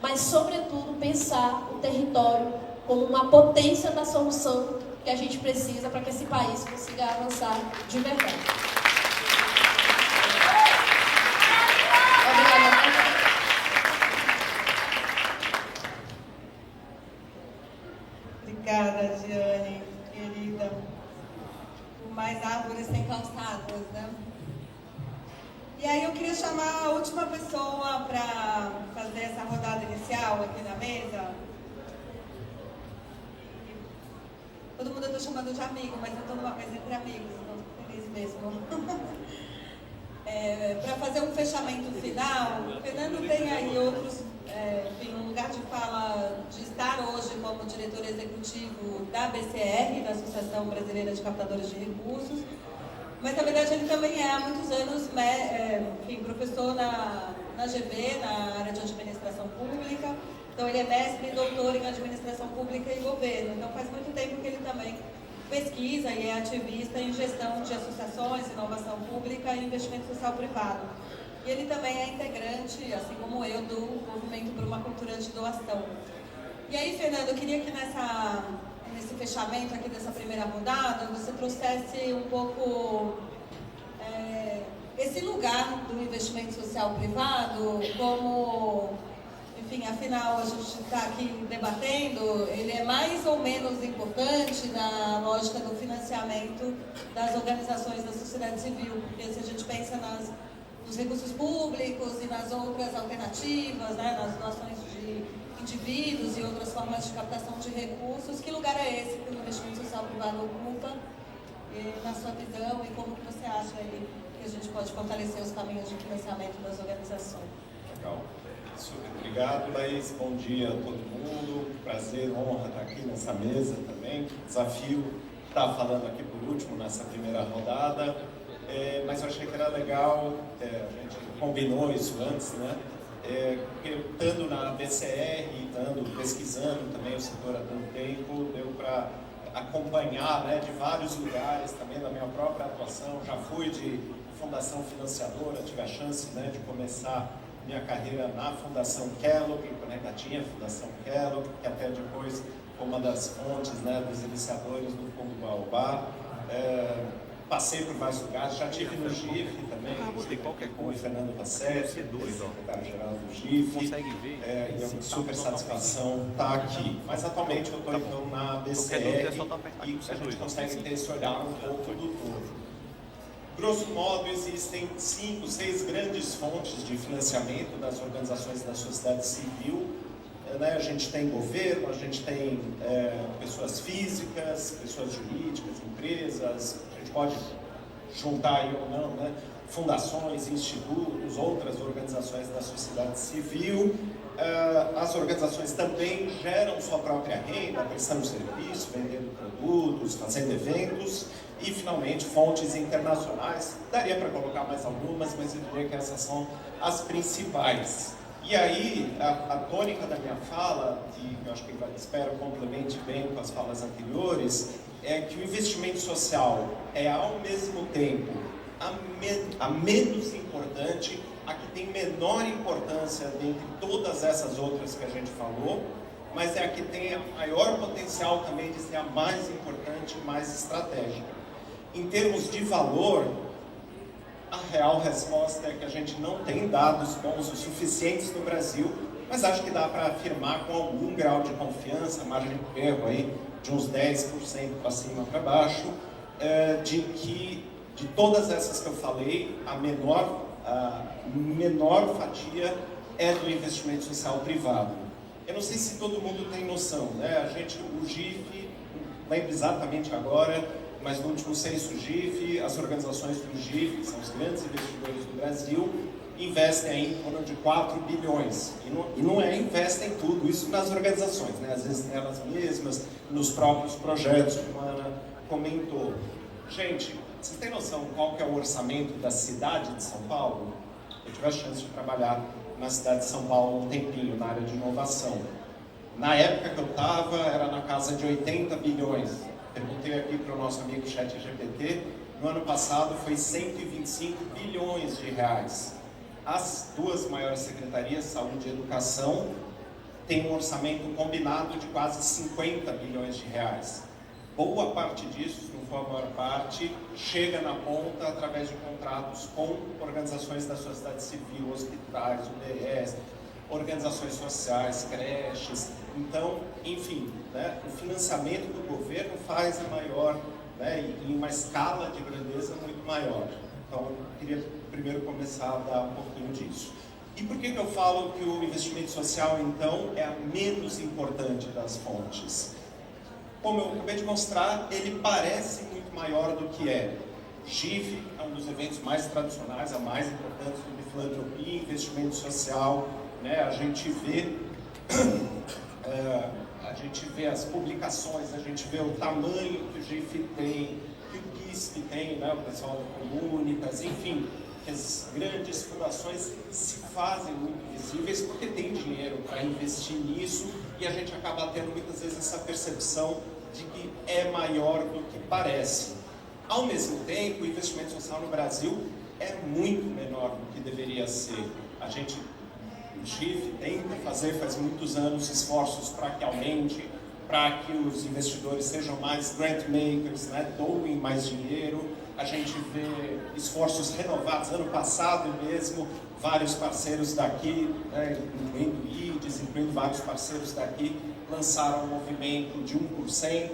mas, sobretudo, pensar o território como uma potência da solução que a gente precisa para que esse país consiga avançar de verdade. Obrigada, Giane, querida. Por mais árvores sem calçadas, né? E aí eu queria chamar a última pessoa para fazer essa rodada inicial aqui na mesa. Todo mundo eu estou chamando de amigo, mas eu estou numa mesa entre amigos, então estou feliz mesmo. Para fazer um fechamento final, o Fernando tem aí outros, um lugar de fala de estar hoje como diretor executivo da BCR, da Associação Brasileira de Captadores de Recursos, mas na verdade ele também é há muitos anos professor na GV, na área de administração pública. Então ele é mestre e doutor em administração pública e governo. Então faz muito tempo que ele também pesquisa e é ativista em gestão de associações, inovação pública e investimento social privado. E ele também é integrante, assim como eu, do Movimento por uma Cultura de Doação. E aí, Fernando, eu queria que nesse fechamento aqui dessa primeira rodada, você trouxesse um pouco esse lugar do investimento social privado como... Enfim, afinal, a gente está aqui debatendo, ele é mais ou menos importante na lógica do financiamento das organizações da sociedade civil, porque se a gente pensa nos recursos públicos e nas outras alternativas, né, nas doações de indivíduos e outras formas de captação de recursos, que lugar é esse que o investimento social privado ocupa, na sua visão, e como que você acha aí que a gente pode fortalecer os caminhos de financiamento das organizações? Legal. Super obrigado, Laís. Bom dia a todo mundo. Prazer, honra estar aqui nessa mesa também. Desafio estar falando aqui por último nessa primeira rodada. mas eu achei que era legal, a gente combinou isso antes, né? Porque estando na BCR, estando pesquisando também o setor há tanto tempo, deu para acompanhar, né, de vários lugares, também da minha própria atuação. Já fui de fundação financiadora, tive a chance, né, de começar minha carreira na Fundação Kellogg, quando ainda tinha a Fundação Kellogg, que até depois foi uma das fontes, né, dos iniciadores do Fundo Baobá. Passei por vários lugares, já tive no GIF também, com o Fernando Bassetti, secretário-geral do GIF, e é uma super satisfação estar aqui. Mas atualmente eu estou então na BCR e a gente consegue ter esse olhar um pouco do todo. Grosso modo, existem 5, 6 grandes fontes de financiamento das organizações da sociedade civil. A gente tem governo, a gente tem pessoas físicas, pessoas jurídicas, empresas, a gente pode juntar aí ou não, né? Fundações, institutos, outras organizações da sociedade civil. As organizações também geram sua própria renda, prestando serviço, vendendo produtos, fazendo eventos. E, finalmente, fontes internacionais. Daria para colocar mais algumas, mas eu diria que essas são as principais. E aí, a tônica da minha fala, que eu acho que espero complemente bem com as falas anteriores, é que o investimento social é, ao mesmo tempo, a menos importante, a que tem menor importância dentre todas essas outras que a gente falou, mas é a que tem a maior potencial também de ser a mais importante e mais estratégica. Em termos de valor, a real resposta é que a gente não tem dados bons o suficientes no Brasil, mas acho que dá para afirmar com algum grau de confiança, margem de erro aí de uns 10% para cima para baixo, de que de todas essas que eu falei, a menor fatia é do investimento social privado. Eu não sei se todo mundo tem noção, né? O GIF, lembro exatamente agora, mas no último censo GIF, as organizações do GIF, que são os grandes investidores do Brasil, investem aí em torno de 4 bilhões. E não investem tudo isso nas organizações, né? Às vezes nelas mesmas, nos próprios projetos, como a Ana comentou. Gente, vocês têm noção qual que é o orçamento da cidade de São Paulo? Eu tive a chance de trabalhar na cidade de São Paulo há um tempinho, na área de inovação. Na época que eu estava, era na casa de 80 bilhões. Perguntei aqui para o nosso amigo ChatGPT, no ano passado foi 125 bilhões de reais. As duas maiores secretarias, Saúde e Educação, têm um orçamento combinado de quase 50 bilhões de reais. Boa parte disso, se não for a maior parte, chega na ponta através de contratos com organizações da sociedade civil, hospitais, UBS, organizações sociais, creches. Então, enfim, né, o financiamento do governo faz a maior, né, em uma escala de grandeza muito maior. Então, eu queria primeiro começar a dar um pouquinho disso. E por que eu falo que o investimento social, então, é a menos importante das fontes? Como eu acabei de mostrar, ele parece muito maior do que é. GIF é um dos eventos mais tradicionais, a mais importante sobre filantropia e investimento social, né? A gente vê as publicações, a gente vê o tamanho que o GIF tem, que o GISP tem, né? O pessoal da Comunitas, enfim, que as grandes fundações se fazem muito visíveis porque tem dinheiro para investir nisso e a gente acaba tendo muitas vezes essa percepção de que é maior do que parece. Ao mesmo tempo, o investimento social no Brasil é muito menor do que deveria ser. O GIF tenta fazer, faz muitos anos, esforços para que aumente, para que os investidores sejam mais grant makers, né, doem mais dinheiro. A gente vê esforços renovados. Ano passado mesmo, vários parceiros daqui, né, incluindo IDES, incluindo vários parceiros daqui, lançaram um movimento de 1%,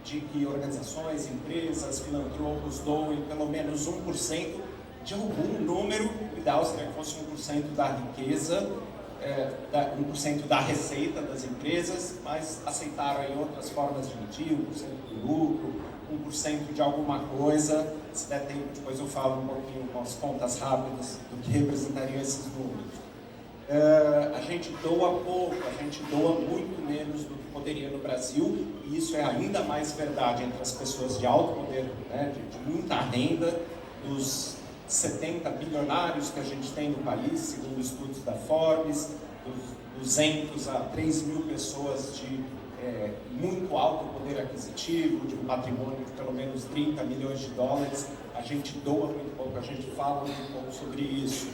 de que organizações, empresas, filantropos doem pelo menos 1% de algum número. O ideal seria que fosse 1% da riqueza, 1% da receita das empresas, mas aceitaram aí outras formas de medir, 1% do lucro, 1% de alguma coisa. Se der tempo, depois eu falo um pouquinho com as contas rápidas do que representariam esses números. A gente doa pouco, a gente doa muito menos do que poderia no Brasil, e isso é ainda mais verdade entre as pessoas de alto poder, né, de muita renda, dos 70 bilionários que a gente tem no país, segundo estudos da Forbes, dos 200 a 3 mil pessoas de muito alto poder aquisitivo, de um patrimônio de pelo menos 30 milhões de dólares. A gente doa muito pouco, a gente fala muito pouco sobre isso.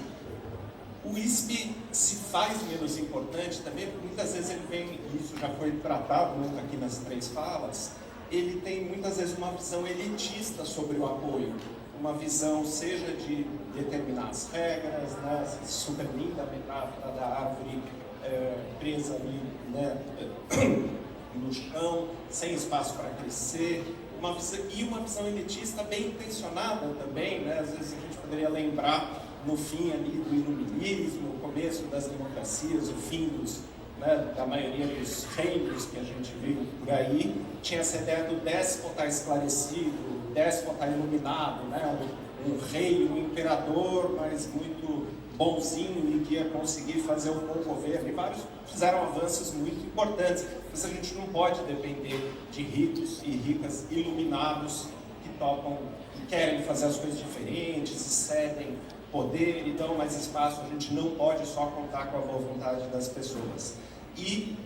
O ISP se faz menos importante também, porque muitas vezes ele vem, isso já foi tratado muito aqui nas 3 falas, ele tem muitas vezes uma visão elitista sobre o apoio, uma visão seja de determinar as regras, né, super linda a metáfora da árvore presa ali, né, no chão, sem espaço para crescer, uma visão elitista bem intencionada também, né, às vezes a gente poderia lembrar no fim ali do iluminismo, o começo das democracias, o fim da maioria dos reinos que a gente viu por aí, tinha essa ideia do déspota esclarecido, déspota iluminado, né? Um rei, um imperador, mas muito bonzinho e que ia conseguir fazer um bom governo. E vários fizeram avanços muito importantes, mas a gente não pode depender de ricos e ricas iluminados que topam e querem fazer as coisas diferentes e cedem poder e dão mais espaço. A gente não pode só contar com a boa vontade das pessoas. E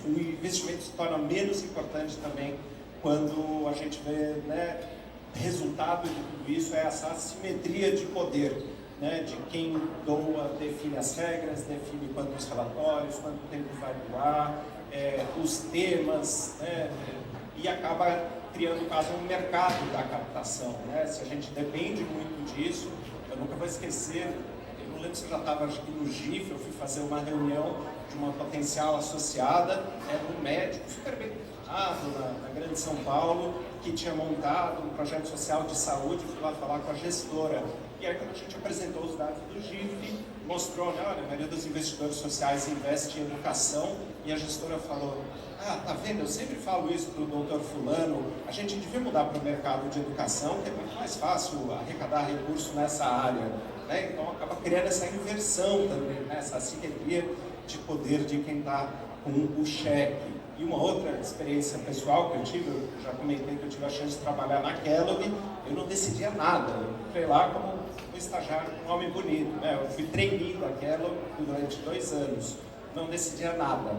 o investimento se torna menos importante também quando a gente vê, né, resultado de tudo isso é essa assimetria de poder, né, de quem doa, define as regras, define quantos relatórios, quanto tempo vai doar, os temas, né, e acaba criando, no caso, um mercado da captação, né? Se a gente depende muito disso, eu nunca vou esquecer, eu não lembro se eu já estava aqui no GIF, eu fui fazer uma reunião de uma potencial associada, um médico super bem treinado na Grande São Paulo, que tinha montado um projeto social de saúde, fui lá falar com a gestora. E aí, quando a gente apresentou os dados do GIF, mostrou, né, olha, a maioria dos investidores sociais investe em educação, e a gestora falou, tá vendo, eu sempre falo isso para o doutor fulano, a gente devia mudar para o mercado de educação, que é muito mais fácil arrecadar recurso nessa área, né? Então acaba criando essa inversão também, né? Essa assimetria de poder de quem está com o cheque. E uma outra experiência pessoal que eu tive, eu já comentei que eu tive a chance de trabalhar na Kellogg, eu não decidia nada, eu entrei lá como um estagiário com um homem bonito, né? Eu fui trainee da Kellogg durante 2 anos, não decidia nada.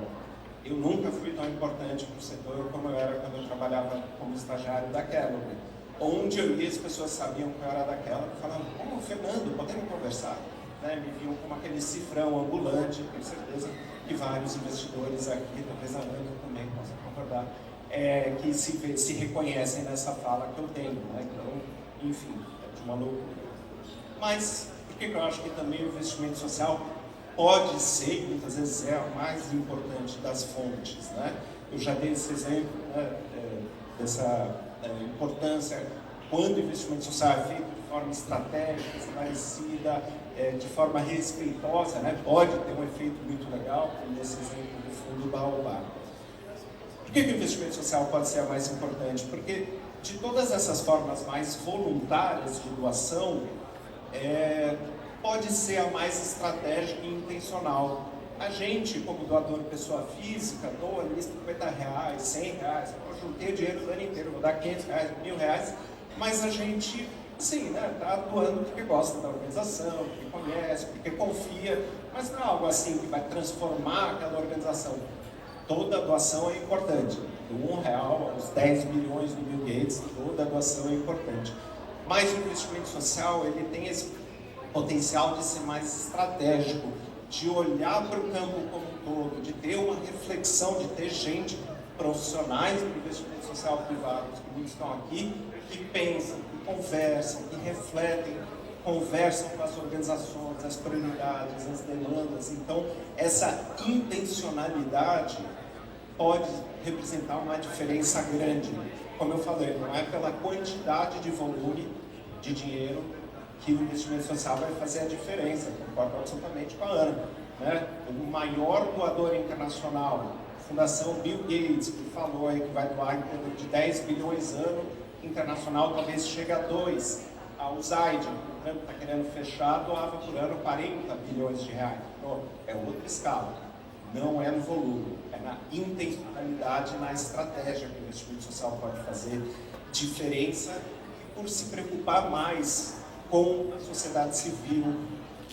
Eu nunca fui tão importante para o setor como eu era quando eu trabalhava como estagiário da Kellogg. Onde eu ia, as pessoas sabiam que eu era da Kellogg e falavam, como Fernando, podemos conversar? Né? Me viam como aquele cifrão ambulante, tenho certeza que vários investidores aqui, talvez a Ana também possa concordar, que se reconhecem nessa fala que eu tenho. Né? Então, enfim, é de uma loucura. Mas, por que eu acho que também o investimento social pode ser, muitas vezes é a mais importante das fontes, né? Eu já dei esse exemplo, né, dessa importância quando o investimento social é feito de forma estratégica, esclarecida, de forma respeitosa, né? Pode ter um efeito muito legal, como nesse exemplo do fundo Baobá. Por que o investimento social pode ser a mais importante? Porque de todas essas formas mais voluntárias de doação, pode ser a mais estratégica e intencional. A gente, como doador pessoa física, doa ali R$50, R$100, eu juntei dinheiro o ano inteiro, vou dar R$500, R$1.000, mas a gente, sim, né, está doando porque gosta da organização, porque conhece, porque confia, mas não é algo assim que vai transformar aquela organização. Toda doação é importante, do R$1 aos 10 milhões do Bill Gates, toda doação é importante. Mas o investimento social, ele tem esse potencial de ser mais estratégico, de olhar para o campo como um todo, de ter uma reflexão, de ter gente, profissionais do investimento social privado, que muitos estão aqui, que pensam, que conversam, que refletem, conversam com as organizações, as prioridades, as demandas. Então, essa intencionalidade pode representar uma diferença grande. Como eu falei, não é pela quantidade de volume de dinheiro que o investimento social vai fazer a diferença. Concordo absolutamente com a Ana, né? O maior doador internacional, a Fundação Bill Gates, que falou aí que vai doar em torno de 10 bilhões ano, internacional talvez chegue a 2. A USAID, que está querendo fechar, doava por ano 40 bilhões de reais. Então, é outra escala. Não é no volume, é na intencionalidade, na estratégia que o investimento social pode fazer diferença, por se preocupar mais com a sociedade civil,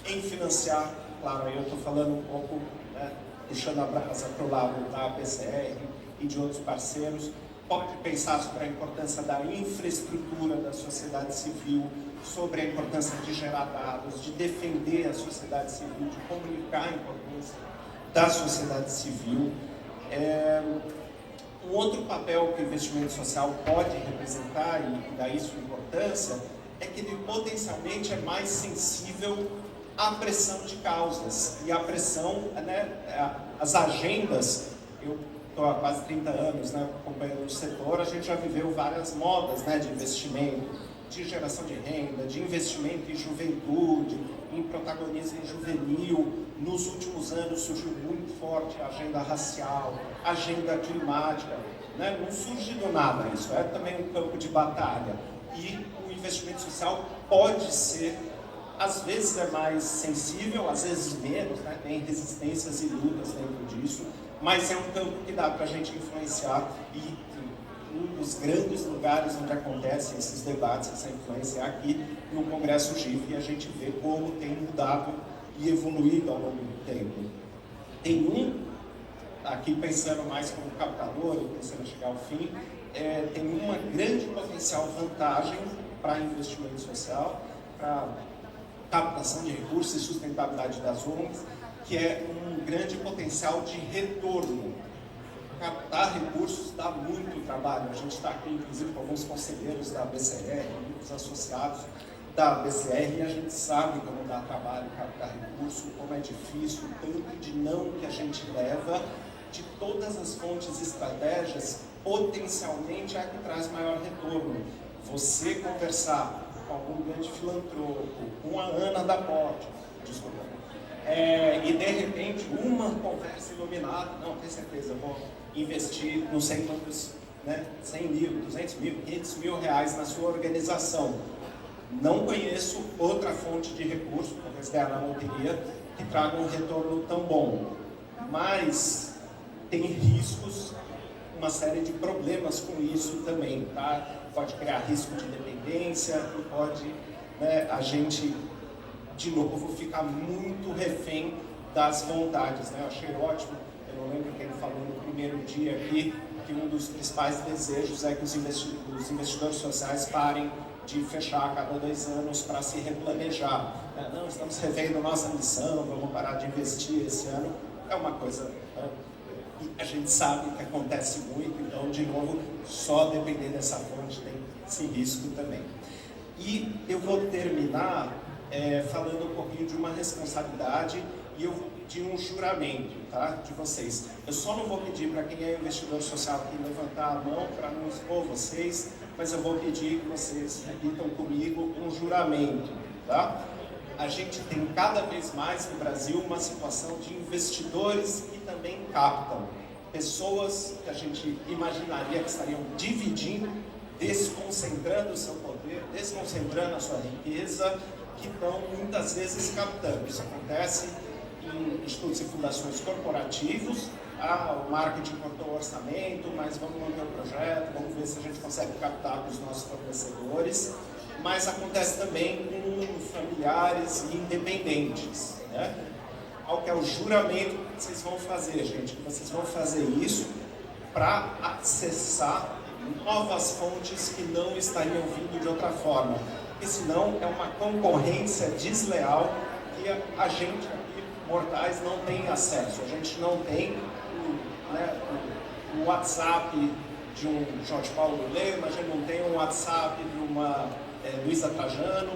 em financiar, claro, aí eu estou falando um pouco, né, puxando a brasa para o lado da BCR e de outros parceiros, pode pensar sobre a importância da infraestrutura da sociedade civil, sobre a importância de gerar dados, de defender a sociedade civil, de comunicar a importância da sociedade civil. Um outro papel que o investimento social pode representar, e daí sua importância, é que ele potencialmente é mais sensível à pressão de causas e à pressão, né, as agendas. Eu estou há quase 30 anos, né, acompanhando o setor, a gente já viveu várias modas, né, de investimento, de geração de renda, de investimento em juventude, em protagonismo juvenil. Nos últimos anos surgiu muito forte a agenda racial, a agenda climática, né? Não surge do nada isso, é também um campo de batalha. E o investimento social pode ser, às vezes é mais sensível, às vezes menos, né? Tem resistências e lutas dentro disso, mas é um campo que dá para a gente influenciar, e um dos grandes lugares onde acontecem esses debates, essa influência é aqui no Congresso GIF, e a gente vê como tem mudado e evoluído ao longo do tempo. Tem aqui pensando mais como captador, pensando em chegar ao fim, tem uma grande potencial vantagem para investimento social, para captação de recursos e sustentabilidade das ONGs, que é um grande potencial de retorno. Captar recursos dá muito trabalho. A gente está aqui, inclusive, com alguns conselheiros da BCR, muitos associados da BCR, e a gente sabe como dá trabalho captar recurso, como é difícil, o tanto de não que a gente leva. De todas as fontes e estratégias, potencialmente é a que traz maior retorno. Você conversar com algum grande filantropo, com a Ana da Porte, desculpa, e de repente uma conversa iluminada, não, tenho certeza, eu vou investir não sei quantos, né, 100 mil, 200 mil, 500 mil reais na sua organização. Não conheço outra fonte de recurso, talvez ganhar na loteria, que traga um retorno tão bom. Mas tem riscos, uma série de problemas com isso também, tá? Pode criar risco de dependência, e pode, né, a gente, de novo, ficar muito refém das vontades, né? Eu achei ótimo, eu não lembro quem falou no primeiro dia aqui, que um dos principais desejos é que os investidores sociais parem de fechar a cada 2 anos para se replanejar. Não, estamos revendo nossa missão, vamos parar de investir esse ano. É uma coisa, que a gente sabe que acontece muito, então, de novo, só depender dessa fonte tem esse risco também. E eu vou terminar falando um pouquinho de uma responsabilidade e de um juramento, tá, de vocês. Eu só não vou pedir para quem é investidor social aqui levantar a mão para não expor vocês, mas eu vou pedir que vocês repitam comigo um juramento, tá? A gente tem cada vez mais no Brasil uma situação de investidores que também captam. Pessoas que a gente imaginaria que estariam dividindo, desconcentrando o seu poder, desconcentrando a sua riqueza, que estão muitas vezes captando. Isso acontece em institutos e fundações corporativos. O marketing cortou o orçamento, mas vamos manter o projeto, vamos ver se a gente consegue captar com os nossos fornecedores. Mas acontece também com familiares e independentes, né? Qual que é o juramento que vocês vão fazer, gente? Que vocês vão fazer isso para acessar novas fontes que não estariam vindo de outra forma. Porque senão é uma concorrência desleal que a gente aqui, mortais, não tem acesso. A gente não tem o WhatsApp de um Jorge Paulo Lema, a gente não tem um WhatsApp de uma Luísa Trajano,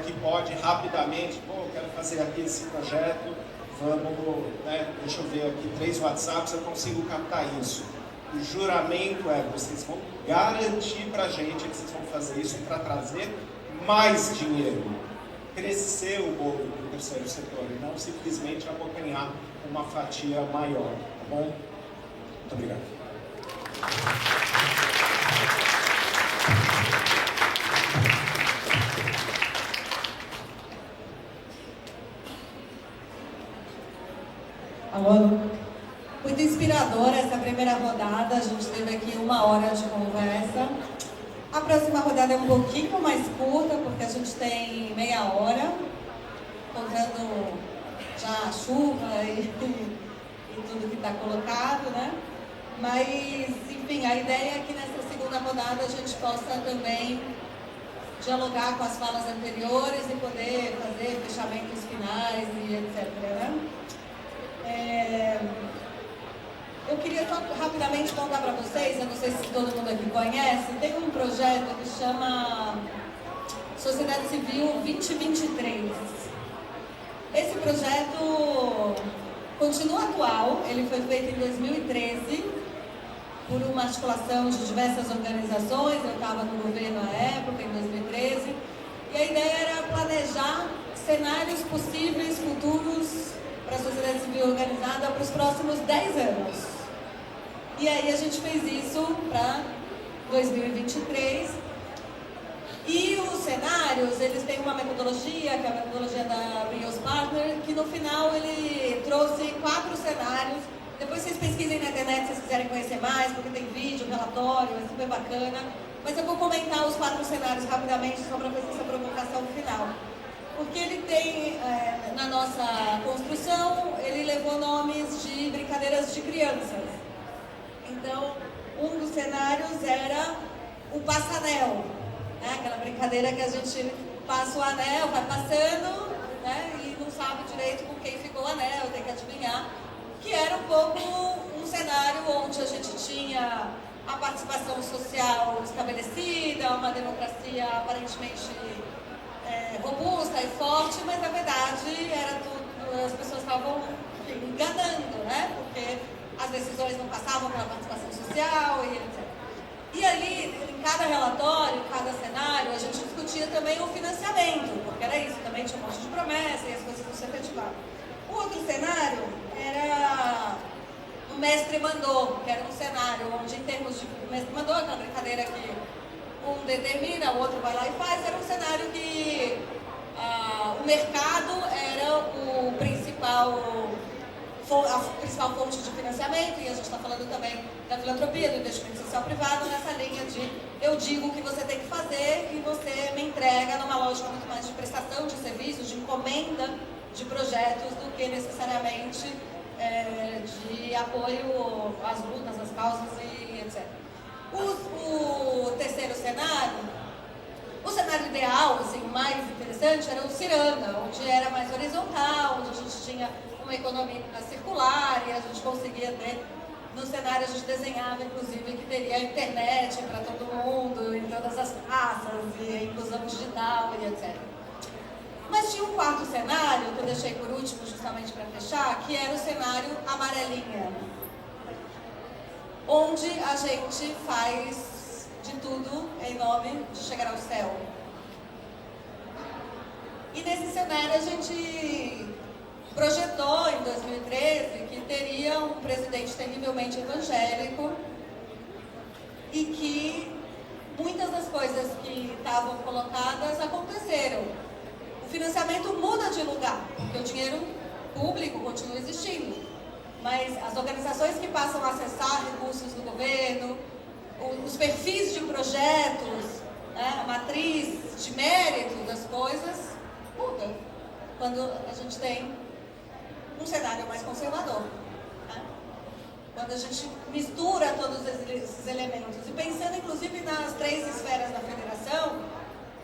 que pode rapidamente, eu quero fazer aqui esse projeto, vamos, deixa eu ver aqui, 3 WhatsApps, eu consigo captar isso. O juramento vocês vão garantir para a gente que vocês vão fazer isso para trazer mais dinheiro, crescer o bolo do terceiro setor e não simplesmente abocanhar uma fatia maior, tá bom? Muito obrigado. Alô? Muito inspiradora essa primeira rodada, a gente teve aqui 1 hora de conversa. A próxima rodada é um pouquinho mais curta, porque a gente tem meia hora, contando já a chuva e tudo que está colocado, né? Mas, enfim, a ideia é que nessa segunda rodada a gente possa também dialogar com as falas anteriores e poder fazer fechamentos finais e etc. Né? Eu queria só rapidamente contar para vocês, eu não sei se todo mundo aqui conhece, tem um projeto que chama Sociedade Civil 2023. Esse projeto continua atual, ele foi feito em 2013 por uma articulação de diversas organizações, eu estava no governo na época, em 2013, e a ideia era planejar cenários possíveis, futuros, para a sociedade civil organizada para os próximos 10 anos. E aí a gente fez isso para 2023. E os cenários, eles têm uma metodologia, que é a metodologia da Rios Partner, que no final ele trouxe 4 cenários. Depois vocês pesquisem na internet se vocês quiserem conhecer mais, porque tem vídeo, relatório, é super bacana. Mas eu vou comentar os 4 cenários rapidamente, só para fazer essa provocação final. Porque ele tem, na nossa construção, ele levou nomes de brincadeiras de crianças. Então, um dos cenários era o passanel, né? Aquela brincadeira que a gente passa o anel, vai passando, né? E não sabe direito com quem ficou o anel, tem que adivinhar. Que era um pouco um cenário onde a gente tinha a participação social estabelecida, uma democracia aparentemente robusta e forte, mas na verdade era tudo, as pessoas estavam enganando, né? Porque as decisões não passavam pela participação social e etc. E ali, em cada relatório, em cada cenário, a gente discutia também o financiamento, porque era isso, também tinha um monte de promessa e as coisas não se efetivavam. O outro cenário era o mestre mandou, que era um cenário onde, em termos de o mestre mandou, aquela brincadeira que um determina, o outro vai lá e faz, era um cenário que o mercado era a principal fonte de financiamento, e a gente está falando também da filantropia, do investimento social privado, nessa linha de eu digo o que você tem que fazer e você me entrega numa lógica muito mais de prestação de serviços, de encomenda de projetos, do que necessariamente de apoio às lutas, às causas e etc. O terceiro cenário, o cenário ideal, assim, mais interessante, era o Ciranda, onde era mais horizontal, onde a gente tinha uma economia circular e a gente conseguia ter, no cenário a gente desenhava inclusive que teria internet para todo mundo, em todas as praças, e inclusão digital e etc. Mas tinha um quarto cenário, que eu deixei por último justamente para fechar, que era o cenário amarelinha, onde a gente faz de tudo em nome de chegar ao céu. E nesse cenário a gente projetou em 2013 que teria um presidente terrivelmente evangélico e que muitas das coisas que estavam colocadas aconteceram. O financiamento muda de lugar, porque o dinheiro público continua existindo, mas as organizações que passam a acessar recursos do governo, os perfis de projetos, né, a matriz de mérito das coisas muda quando a gente tem um cenário mais conservador, né? Quando a gente mistura todos esses elementos e pensando inclusive nas 3 esferas da federação,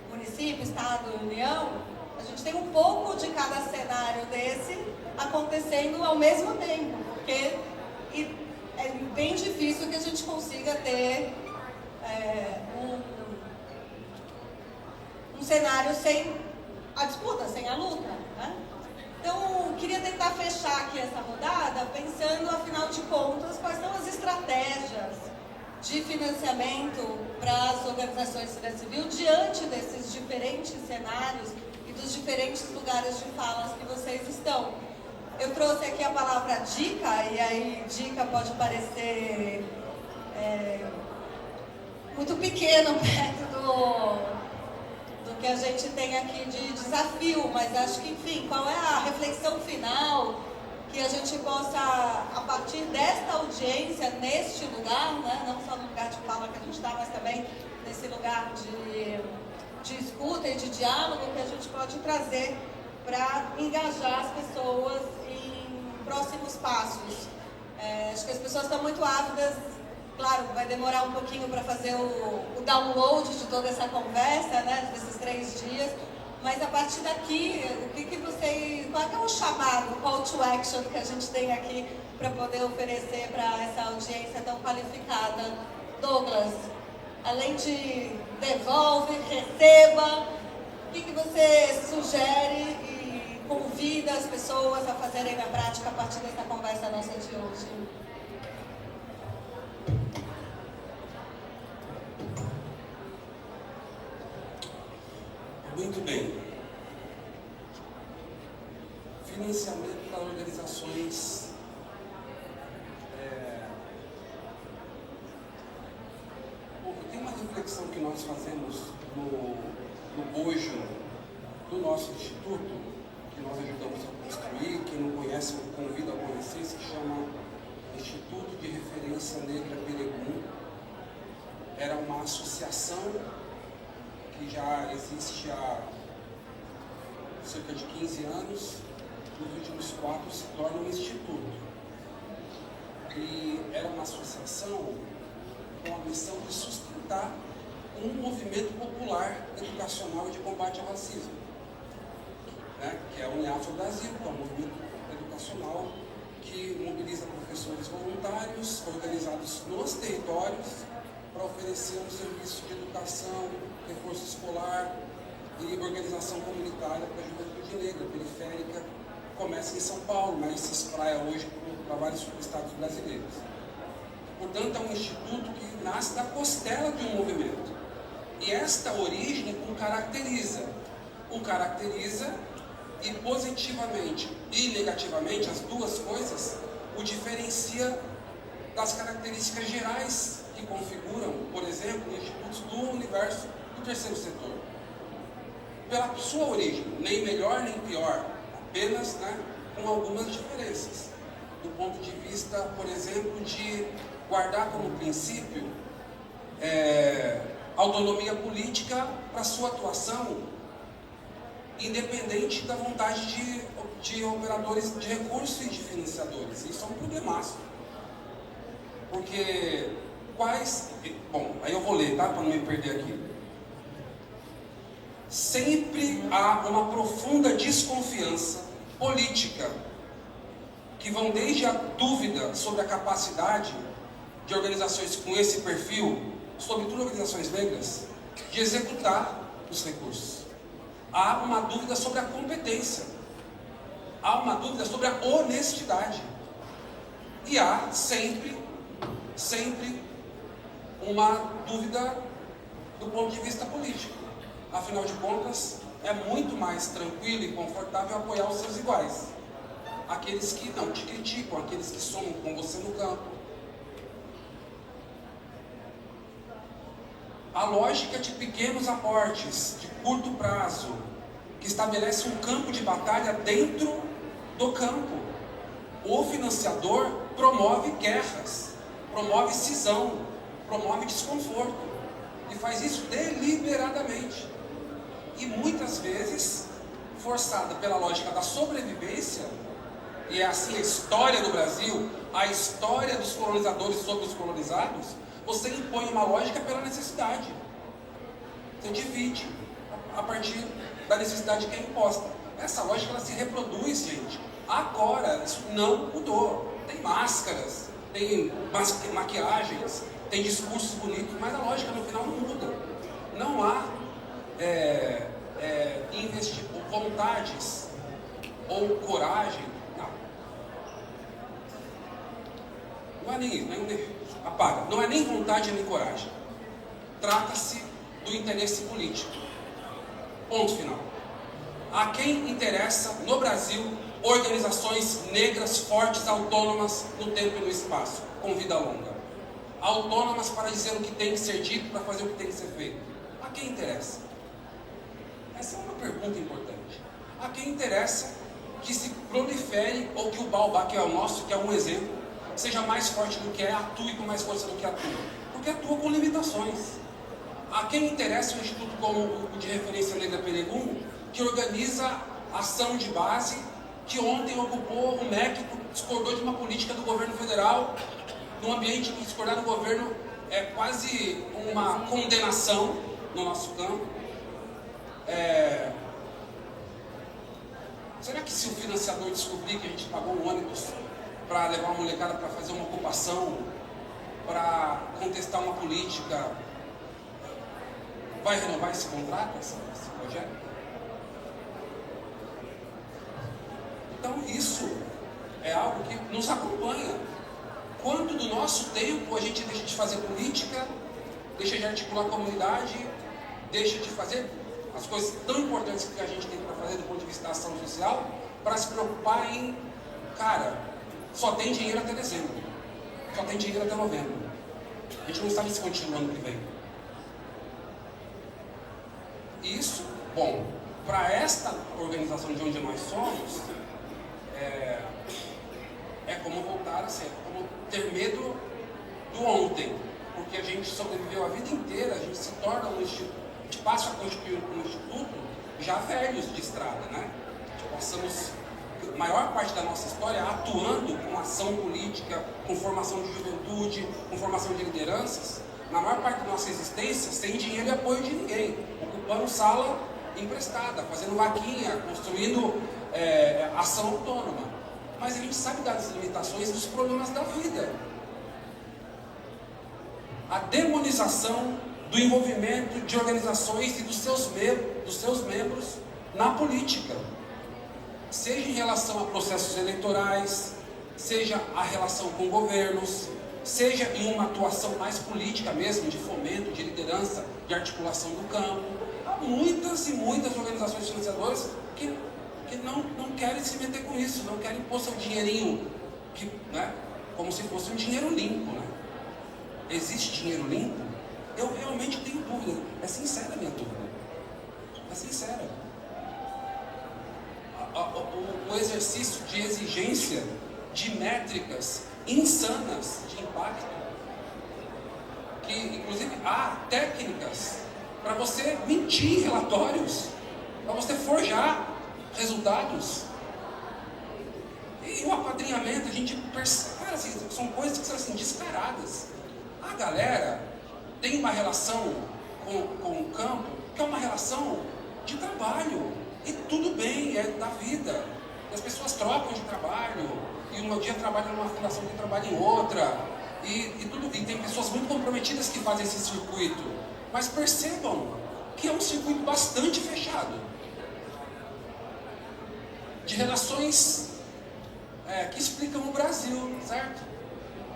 município, estado e união, a gente tem um pouco de cada cenário desse acontecendo ao mesmo tempo, porque é bem difícil que a gente consiga ter um cenário sem a disputa, sem a luta, né? Então, queria tentar fechar aqui essa rodada pensando, afinal de contas, quais são as estratégias de financiamento para as organizações de sociedade civil diante desses diferentes cenários e dos diferentes lugares de falas que vocês estão. Eu trouxe aqui a palavra dica, e aí dica pode parecer muito pequeno perto do que a gente tem aqui de desafio, mas acho que, enfim, qual é a reflexão final que a gente possa, a partir desta audiência, neste lugar, né, não só no lugar de fala que a gente está, mas também nesse lugar de escuta e de diálogo, que a gente pode trazer para engajar as pessoas em próximos passos. Acho que as pessoas estão muito ávidas, claro, vai demorar um pouquinho para fazer o download de toda essa conversa, né, desses 3 dias, mas a partir daqui, qual é o chamado, o call to action que a gente tem aqui para poder oferecer para essa audiência tão qualificada? Douglas, além de devolve, receba, o que você sugere e convida as pessoas a fazerem na prática a partir dessa conversa nossa de hoje? Muito bem. Financiamento para organizações tem uma reflexão que nós fazemos no bojo do nosso instituto, que nós ajudamos a construir. Quem não conhece, eu convido a conhecer, se chama Instituto de Referência Negra Peregum. Era uma associação que já existe há cerca de 15 anos, nos últimos 4 se torna um instituto. E era uma associação com a missão de sustentar um movimento popular educacional de combate ao racismo, né? Que é a Uniafro Brasil, que é um movimento educacional que mobiliza professores voluntários organizados nos territórios para oferecer um serviço de educação, reforço escolar e organização comunitária para a juventude negra, periférica. Começa em São Paulo, mas se espraia hoje para vários estados brasileiros. Portanto, é um instituto que nasce da costela de um movimento. E esta origem o caracteriza. O caracteriza e positivamente e negativamente, as duas coisas, o diferencia das características gerais que configuram, por exemplo, institutos do universo do terceiro setor. Pela sua origem, nem melhor nem pior, apenas, né, com algumas diferenças. Do ponto de vista, por exemplo, de guardar como princípio autonomia política para sua atuação, independente da vontade de operadores de recursos e de financiadores. Isso é um problemaço. Porque bom, aí eu vou ler, tá? Para não me perder aqui. Sempre há uma profunda desconfiança política que vão desde a dúvida sobre a capacidade de organizações com esse perfil, sobretudo organizações negras, de executar os recursos. Há uma dúvida sobre a competência. Há uma dúvida sobre a honestidade. E há sempre uma dúvida do ponto de vista político. Afinal de contas, é muito mais tranquilo e confortável apoiar os seus iguais. Aqueles que não te criticam, aqueles que somam com você no campo. A lógica de pequenos aportes, de curto prazo, que estabelece um campo de batalha dentro do campo. O financiador promove guerras, promove cisão, promove desconforto, e faz isso deliberadamente. E muitas vezes, forçada pela lógica da sobrevivência, e é assim a história do Brasil, a história dos colonizadores sobre os colonizados, você impõe uma lógica pela necessidade. Você divide a partir da necessidade que é imposta. Essa lógica ela se reproduz, gente. Agora, isso não mudou. Tem máscaras, tem maquiagens, tem discursos bonitos, mas a lógica no final não muda. Não há vontades ou coragem. Não é nem apaga. Não é nem vontade nem coragem. Trata-se do interesse político. Ponto final. A quem interessa no Brasil organizações negras fortes, autônomas no tempo e no espaço, com vida longa. Autônomas para dizer o que tem que ser dito, para fazer o que tem que ser feito. A quem interessa? Essa é uma pergunta importante. A quem interessa que se prolifere, ou que o baobá, que é o nosso, que é um exemplo, seja mais forte do que é, atue com mais força do que atua. Porque atua com limitações. A quem interessa um instituto como o de referência Negra Peregum, que organiza ação de base, que ontem ocupou o MEC, discordou de uma política do governo federal, num ambiente que discordar do governo é quase uma condenação no nosso campo. Será que se o financiador descobrir que a gente pagou um ônibus para levar uma molecada para fazer uma ocupação, para contestar uma política, vai renovar esse contrato, esse projeto? Então isso é algo que nos acompanha. Quanto do nosso tempo a gente deixa de fazer política, deixa de articular a comunidade, deixa de fazer as coisas tão importantes que a gente tem para fazer do ponto de vista da ação social, para se preocupar em, cara, só tem dinheiro até dezembro, só tem dinheiro até novembro. A gente não sabe se continua ano que vem. Isso, bom, para esta organização de onde nós somos, é como voltar a ser, como ter medo do ontem, porque a gente sobreviveu a vida inteira, a gente se torna um instituto, a gente passa a constituir um instituto já velhos de estrada, né? Passamos a maior parte da nossa história atuando com ação política, com formação de juventude, com formação de lideranças, na maior parte da nossa existência, sem dinheiro e apoio de ninguém, ocupando sala emprestada, fazendo vaquinha, construindo ação autônoma. Mas a gente sabe das limitações e dos problemas da vida. A demonização do envolvimento de organizações e dos seus membros na política, seja em relação a processos eleitorais, seja a relação com governos, seja em uma atuação mais política mesmo, de fomento, de liderança, de articulação do campo. Há muitas e muitas organizações financiadoras que não querem se meter com isso, não querem pôr seu dinheirinho, né, como se fosse um dinheiro limpo. Né? Existe dinheiro limpo? Eu realmente tenho dúvida. É sincera a minha dúvida. É sincera. O exercício de exigência de métricas insanas de impacto, que inclusive há técnicas para você mentir em relatórios, para você forjar resultados. E o apadrinhamento, a gente percebe, cara, assim, são coisas que são assim, descaradas. A galera tem uma relação com o campo que é uma relação de trabalho, e tudo bem, é da vida. As pessoas trocam de trabalho, e um dia trabalham numa fundação, que trabalha em outra, e tudo bem. Tem pessoas muito comprometidas que fazem esse circuito, mas percebam que é um circuito bastante fechado, de relações que explicam o Brasil, certo?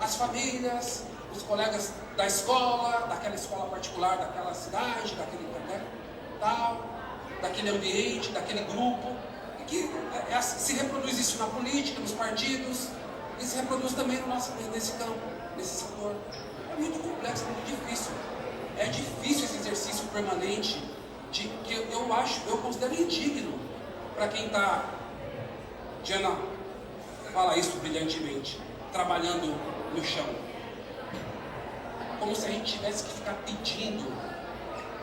As famílias, os colegas da escola, daquela escola particular, daquela cidade, daquele tal, daquele ambiente, daquele grupo, e que se reproduz isso na política, nos partidos, e se reproduz também nesse campo, nesse setor. É muito complexo, é muito difícil. É difícil esse exercício permanente, que eu considero indigno para quem está, Diana fala isso brilhantemente, trabalhando no chão. Como se a gente tivesse que ficar pedindo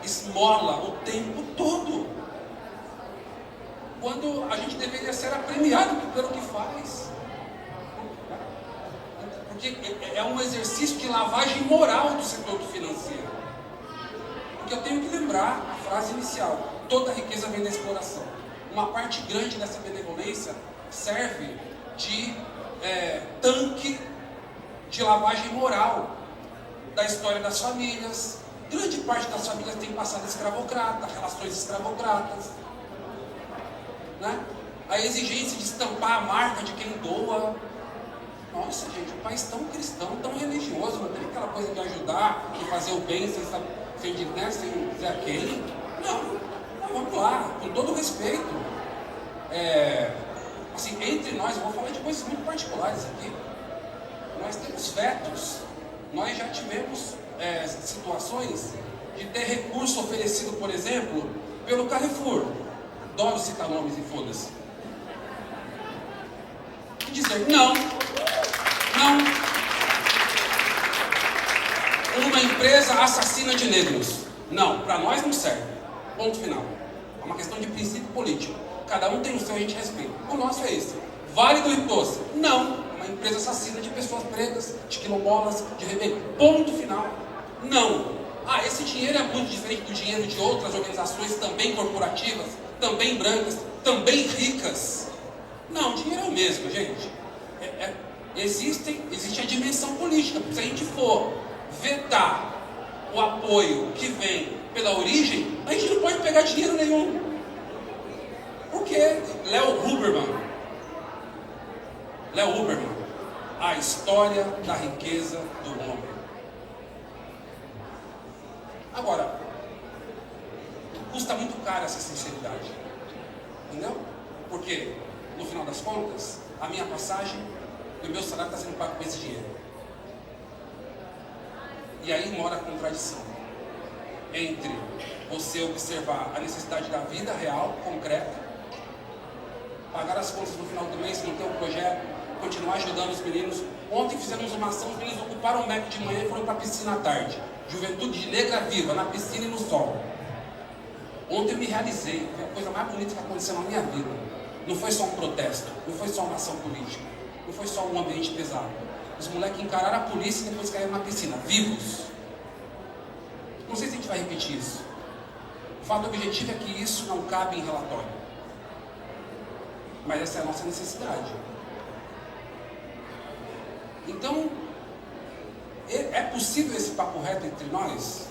esmola o tempo todo, quando a gente deveria ser apremiado pelo que faz. Porque é um exercício de lavagem moral do setor que financia. Porque eu tenho que lembrar a frase inicial: toda riqueza vem da exploração. Uma parte grande dessa benevolência serve de tanque de lavagem moral da história das famílias. Grande parte das famílias tem passado escravocrata, relações escravocratas, né? A exigência de estampar a marca de quem doa. Nossa, gente, um país tão cristão, tão religioso, não tem aquela coisa de ajudar, de fazer o bem sem dizer a quem. Não, vamos lá, com todo respeito. Assim, entre nós, eu vou falar de coisas muito particulares aqui. Nós temos vetos. Nós já tivemos situações de ter recurso oferecido, por exemplo, pelo Carrefour. Adoro citar nomes e foda-se. câncer? Não. Não. Uma empresa assassina de negros? Não, para nós não serve. Ponto final. É uma questão de princípio político. Cada um tem o seu, a gente respeita. O nosso é esse. Vale do Rio Doce? Não. Uma empresa assassina de pessoas pretas, de quilombolas, de rebeldes. Ponto final. Não. Ah, esse dinheiro é muito diferente do dinheiro de outras organizações também corporativas, também brancas, também ricas. Não, o dinheiro é o mesmo, gente. Existe a dimensão política. Se a gente for vetar o apoio que vem pela origem, a gente não pode pegar dinheiro nenhum. Por quê? Léo Huberman, A História da Riqueza do Homem. Agora, custa muito caro essa sinceridade, entendeu? Porque, no final das contas, a minha passagem e o meu salário está sendo pago com esse dinheiro. E aí mora a contradição entre você observar a necessidade da vida real, concreta, pagar as contas no final do mês, manter um projeto, continuar ajudando os meninos. Ontem fizemos uma ação, os meninos ocuparam o MEC de manhã e foram para a piscina à tarde. Juventude negra viva, na piscina e no sol. Ontem eu me realizei, foi a coisa mais bonita que aconteceu na minha vida. Não foi só um protesto, não foi só uma ação política, não foi só um ambiente pesado. Os moleques encararam a polícia e depois caíram na piscina, vivos. Não sei se a gente vai repetir isso. O fato objetivo é que isso não cabe em relatório. Mas essa é a nossa necessidade. Então, é possível esse papo reto entre nós?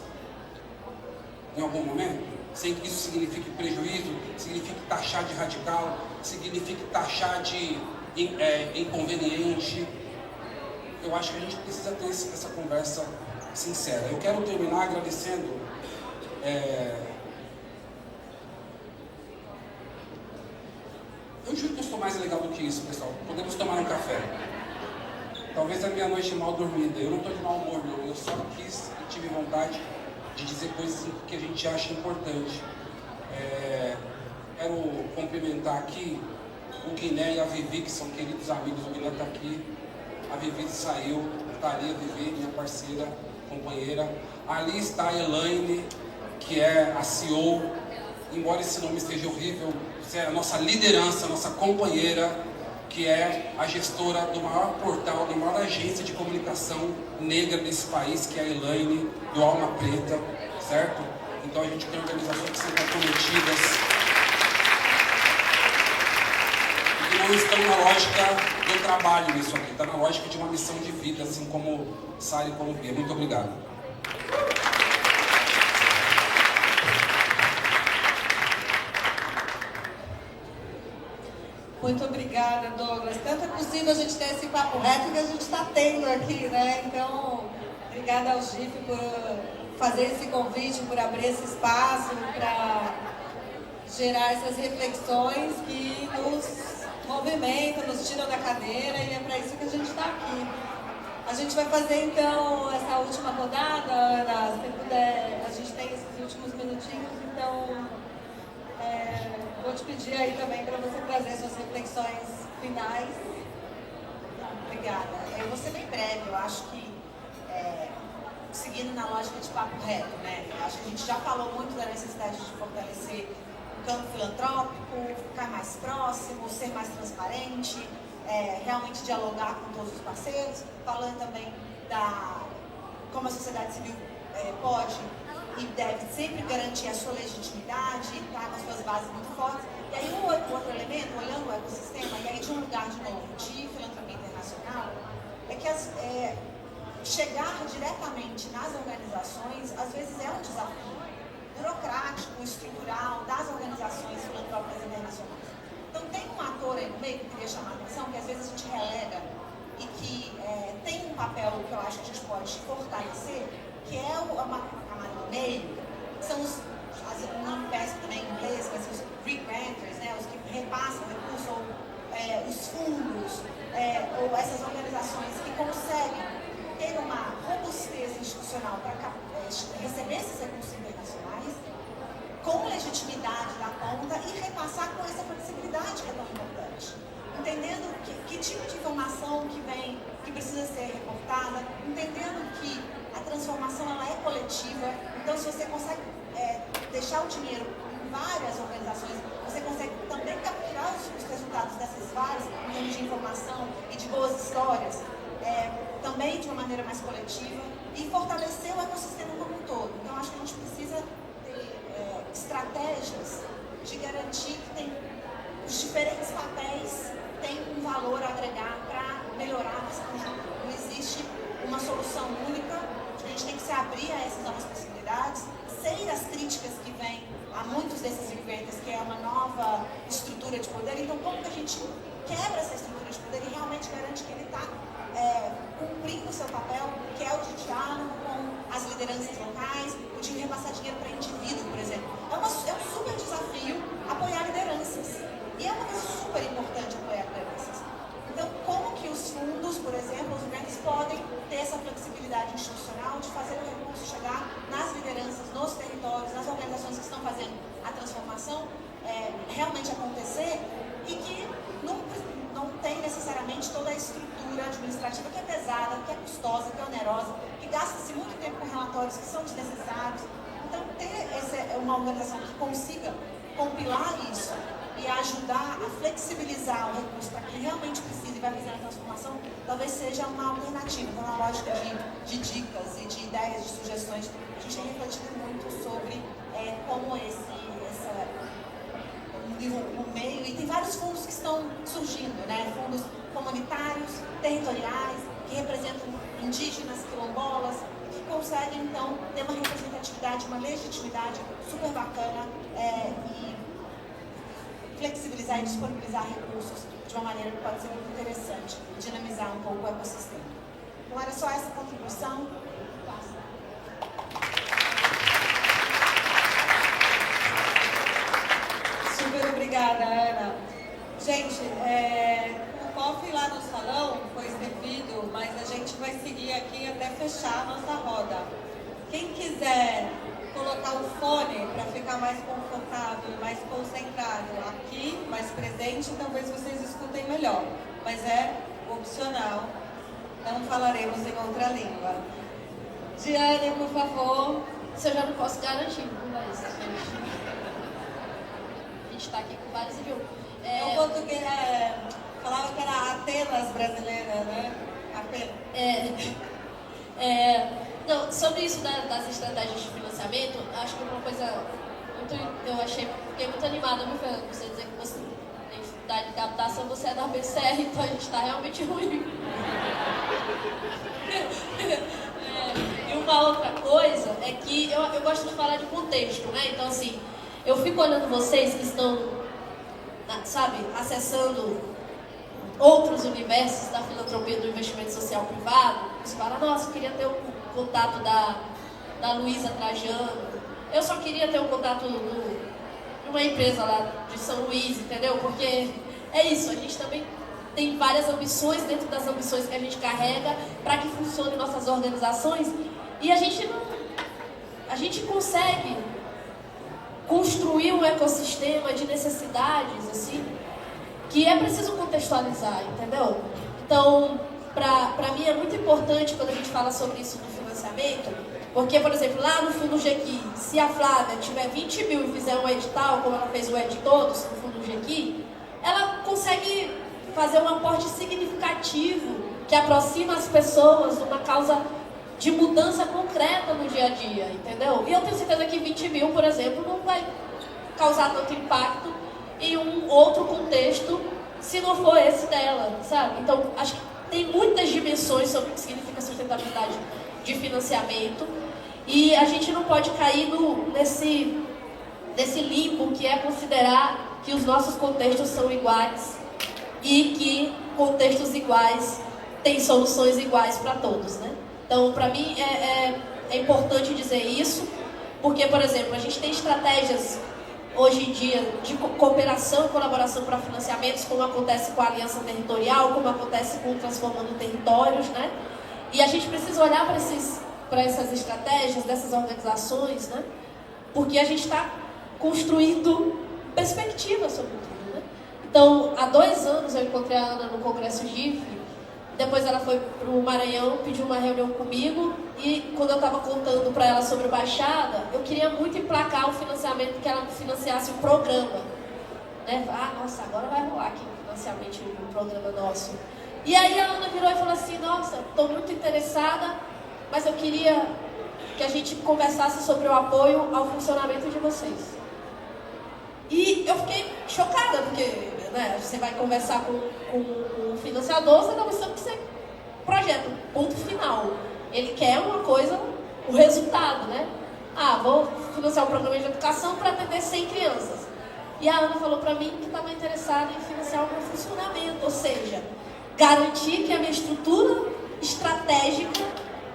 Em algum momento? Sem que isso signifique prejuízo, signifique taxar de radical, signifique taxar de inconveniente. Eu acho que a gente precisa ter essa conversa sincera. Eu quero terminar agradecendo eu juro que eu sou mais legal do que isso, pessoal. Podemos tomar um café. Talvez a minha noite mal dormida. Eu não estou de mau humor, não. Eu só quis e tive vontade de dizer coisas que a gente acha importante. Quero cumprimentar aqui o Guiné e a Vivi, que são queridos amigos. O Guiné está aqui. A Vivi saiu. Está ali a Vivi, minha parceira, companheira. Ali está a Elaine, que é a CEO. Embora esse nome esteja horrível, você é a nossa liderança, a nossa companheira, que é a gestora do maior portal, da maior agência de comunicação negra desse país, que é a Elaine, do Alma Preta, certo? Então a gente tem organizações que são comprometidas e que não estão na lógica do trabalho nisso aqui, está na lógica de uma missão de vida, assim como Sara e como Bia. Muito obrigado. Muito obrigada, Douglas. Tanto é possível a gente ter esse papo reto que a gente está tendo aqui, né? Então, obrigada ao GIF por fazer esse convite, por abrir esse espaço, para gerar essas reflexões que nos movimentam, nos tiram da cadeira, e é para isso que a gente está aqui. A gente vai fazer, então, essa última rodada, Ana, se puder, a gente tem esses últimos minutinhos, então... vou te pedir aí também para você trazer suas reflexões finais. Obrigada. Eu vou ser bem breve. Eu acho que, seguindo na lógica de papo reto, né? Eu acho que a gente já falou muito da necessidade de fortalecer o campo filantrópico, ficar mais próximo, ser mais transparente, realmente dialogar com todos os parceiros, falando também como a sociedade civil pode e deve sempre garantir a sua legitimidade, estar com as suas bases muito fortes. E aí o outro elemento, olhando o ecossistema, e aí de um lugar de novo de filantropia internacional, é que chegar diretamente nas organizações, às vezes é um desafio burocrático, estrutural, das organizações filantrópicas internacionais. Então tem um ator aí no meio que eu queria chamar a atenção, que às vezes a gente relega e que tem um papel que eu acho que a gente pode fortalecer, que é a camada do meio, que são os, não peço também em inglês, mas os re-granters, né, os que repassam recursos, ou os fundos, ou essas organizações que conseguem ter uma robustez institucional para receber esses recursos internacionais, com legitimidade da ponta e repassar com essa flexibilidade que é tão importante. Entendendo que tipo de informação casa, entendendo que a transformação ela é coletiva. Então, se você consegue deixar o dinheiro em várias organizações, você consegue também capturar os resultados dessas várias, em termos de informação e de boas histórias, também de uma maneira mais coletiva, e fortalecer o ecossistema como um todo. Então, acho que a gente precisa ter estratégias de garantir que os diferentes papéis têm um valor a agregar para melhorar esse conjunto. Não existe uma solução única, a gente tem que se abrir a essas novas possibilidades, sem as críticas que vêm a muitos desses viventes, que é uma nova estrutura de poder. Então, como que a gente quebra essa estrutura de poder e realmente garante que ele está cumprindo o seu papel, que é o de diálogo com as lideranças locais, o de repassar dinheiro para indivíduo, por exemplo. É um super desafio apoiar lideranças. E é uma coisa super importante apoiar lideranças. Então, como que os fundos, por exemplo, os governos podem ter essa flexibilidade institucional de fazer o recurso chegar nas lideranças, nos territórios, nas organizações que estão fazendo a transformação realmente acontecer, e que não tem necessariamente toda a estrutura administrativa que é pesada, que é custosa, que é onerosa, que gasta-se muito tempo com relatórios que são desnecessários. Então, ter uma organização que consiga compilar isso e ajudar a flexibilizar o recurso para quem realmente precisa e vai fazer a transformação, talvez seja uma alternativa. Então, na lógica de dicas e de ideias, de sugestões, a gente tem refletido muito sobre como o meio, e tem vários fundos que estão surgindo, né? Fundos comunitários, territoriais, que representam indígenas, quilombolas, que conseguem, então, ter uma representatividade, uma legitimidade super bacana e flexibilizar e disponibilizar recursos de uma maneira que pode ser muito interessante, dinamizar um pouco o ecossistema. Então, era só essa contribuição. Super obrigada, Ana. Gente, o coffee lá no salão foi servido, mas a gente vai seguir aqui até fechar a nossa roda. Quem quiser colocar o fone para ficar mais confortável, mais concentrado aqui, mais presente, talvez vocês escutem melhor. Mas é opcional, não falaremos em outra língua. Diane, por favor. Isso eu já não posso garantir, mas a gente está aqui com vários idiomas. O português falava que era Atenas brasileira, né? Não, sobre isso das estratégias de financiamento, acho que uma coisa fiquei muito animada, viu, Fernando? Você dizer que você tem dificuldade de captação, você é da BCR, então a gente está realmente ruim. E uma outra coisa é que eu gosto de falar de contexto, né? Então, assim, eu fico olhando vocês que estão, sabe, acessando outros universos da filantropia do investimento social privado. Você fala, nossa, eu queria ter um contato da Luísa Trajano, eu só queria ter um contato de uma empresa lá de São Luís, entendeu? Porque é isso, a gente também tem várias ambições dentro das ambições que a gente carrega para que funcionem nossas organizações, e a gente consegue construir um ecossistema de necessidades, assim, que é preciso contextualizar, entendeu? Então, para mim é muito importante quando a gente fala sobre isso no financiamento, porque, por exemplo, lá no Fundo GEQI, se a Flávia tiver 20 mil e fizer um edital, como ela fez o Ed Todos no Fundo GEQI, ela consegue fazer um aporte significativo que aproxima as pessoas de uma causa de mudança concreta no dia a dia, entendeu? E eu tenho certeza que 20 mil, por exemplo, não vai causar tanto impacto em um outro contexto se não for esse dela, sabe? Então, acho que tem muitas dimensões sobre o que significa sustentabilidade de financiamento, e a gente não pode cair nesse limbo que é considerar que os nossos contextos são iguais e que contextos iguais têm soluções iguais para todos, né? Então, para mim, é importante dizer isso, porque, por exemplo, a gente tem estratégias hoje em dia de cooperação e colaboração para financiamentos, como acontece com a Aliança Territorial, como acontece com o Transformando Territórios, né? E a gente precisa olhar para essas estratégias dessas organizações, né? Porque a gente está construindo perspectivas sobre tudo, né? Então, há 2 anos eu encontrei a Ana no Congresso GIF Depois ela foi para o Maranhão, pediu uma reunião comigo e quando eu estava contando para ela sobre o Baixada, eu queria muito emplacar o financiamento, que ela financiasse um programa. Né? Ah, nossa, agora vai rolar aqui financiamento um programa nosso. E aí a Ana virou e falou assim, nossa, estou muito interessada, mas eu queria que a gente conversasse sobre o apoio ao funcionamento de vocês. E eu fiquei chocada, porque né, você vai conversar com o financiador, você não precisa que você projeto, ponto final. Ele quer uma coisa, o resultado, né? Ah, vou financiar um programa de educação para atender 100 crianças. E a Ana falou para mim que estava interessada em financiar o meu funcionamento, ou seja, garantir que a minha estrutura estratégica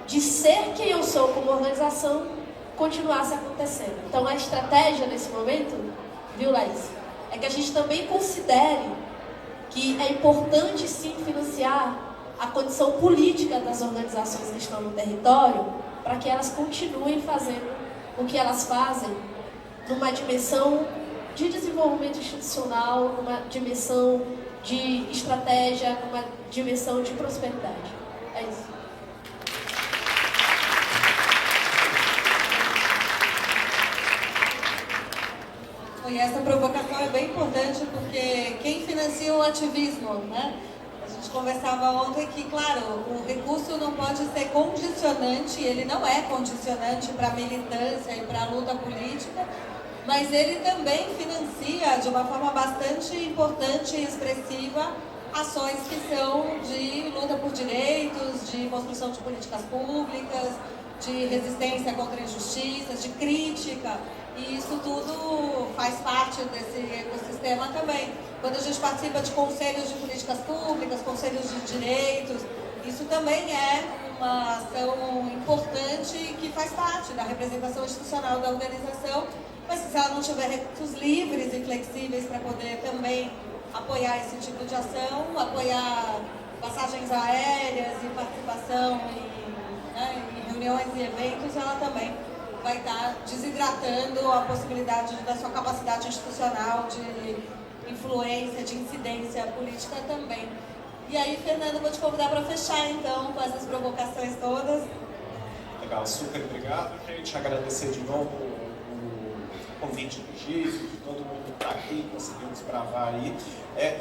de ser quem eu sou como organização continuasse acontecendo. Então a estratégia nesse momento, viu, Laís, é que a gente também considere que é importante sim financiar a condição política das organizações que estão no território para que elas continuem fazendo o que elas fazem numa dimensão de desenvolvimento institucional, numa dimensão de estratégia, numa dimensão de prosperidade. É isso. E essa provocação é bem importante porque quem financia o ativismo, né? A gente conversava ontem que, claro, o recurso não pode ser condicionante, ele não é condicionante para a militância e para a luta política, mas ele também financia de uma forma bastante importante e expressiva ações que são de luta por direitos, de construção de políticas públicas, de resistência contra injustiças, de crítica. E isso tudo faz parte desse ecossistema também. Quando a gente participa de conselhos de políticas públicas, conselhos de direitos, isso também é uma ação importante que faz parte da representação institucional da organização, mas se ela não tiver recursos livres e flexíveis para poder também apoiar esse tipo de ação, apoiar passagens aéreas e participação em reuniões e eventos, ela também vai estar desidratando a possibilidade da sua capacidade institucional de influência, de incidência política também. E aí, Fernando, vou te convidar para fechar, então, com essas provocações todas. Legal, super obrigado, gente. Agradecer de novo o convite do Gif, de todo mundo que está aqui, conseguiu desbravar aí.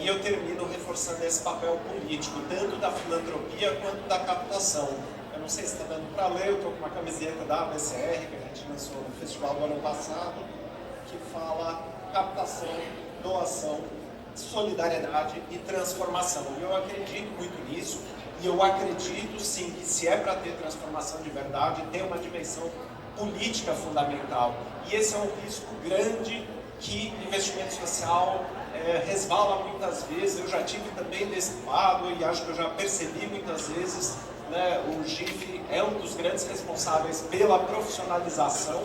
E eu termino reforçando esse papel político, tanto da filantropia quanto da captação. Eu não sei se está dando para ler, eu estou com uma camiseta da ABCR, que a gente lançou no festival do ano passado, que fala captação, doação, solidariedade e transformação. E eu acredito muito nisso, e eu acredito sim que se é para ter transformação de verdade, tem uma dimensão política fundamental. E esse é um risco grande que investimento social resvala muitas vezes. Eu já tive também desse lado e acho que eu já percebi muitas vezes, né, o GIF é um dos grandes responsáveis pela profissionalização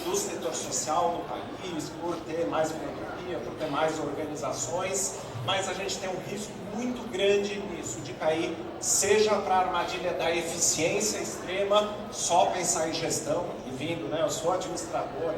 do setor social no país, por ter mais filantropia, por ter mais organizações, mas a gente tem um risco muito grande nisso, de cair, seja para a armadilha da eficiência extrema, só pensar em gestão, e vindo, né, eu sou administrador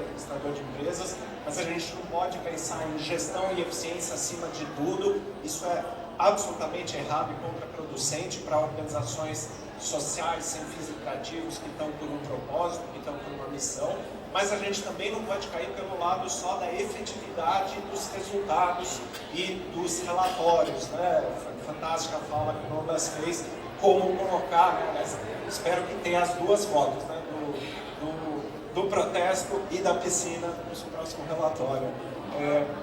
de empresas, mas a gente não pode pensar em gestão e eficiência acima de tudo. Isso é absolutamente errado e contraproducente para organizações sociais sem fins lucrativos que estão por um propósito, que estão por uma missão, mas a gente também não pode cair pelo lado só da efetividade dos resultados e dos relatórios, né? Fantástica a fala que o Douglas fez, como colocar, né? Espero que tenha as duas fotos, né? do protesto e da piscina no próximo relatório.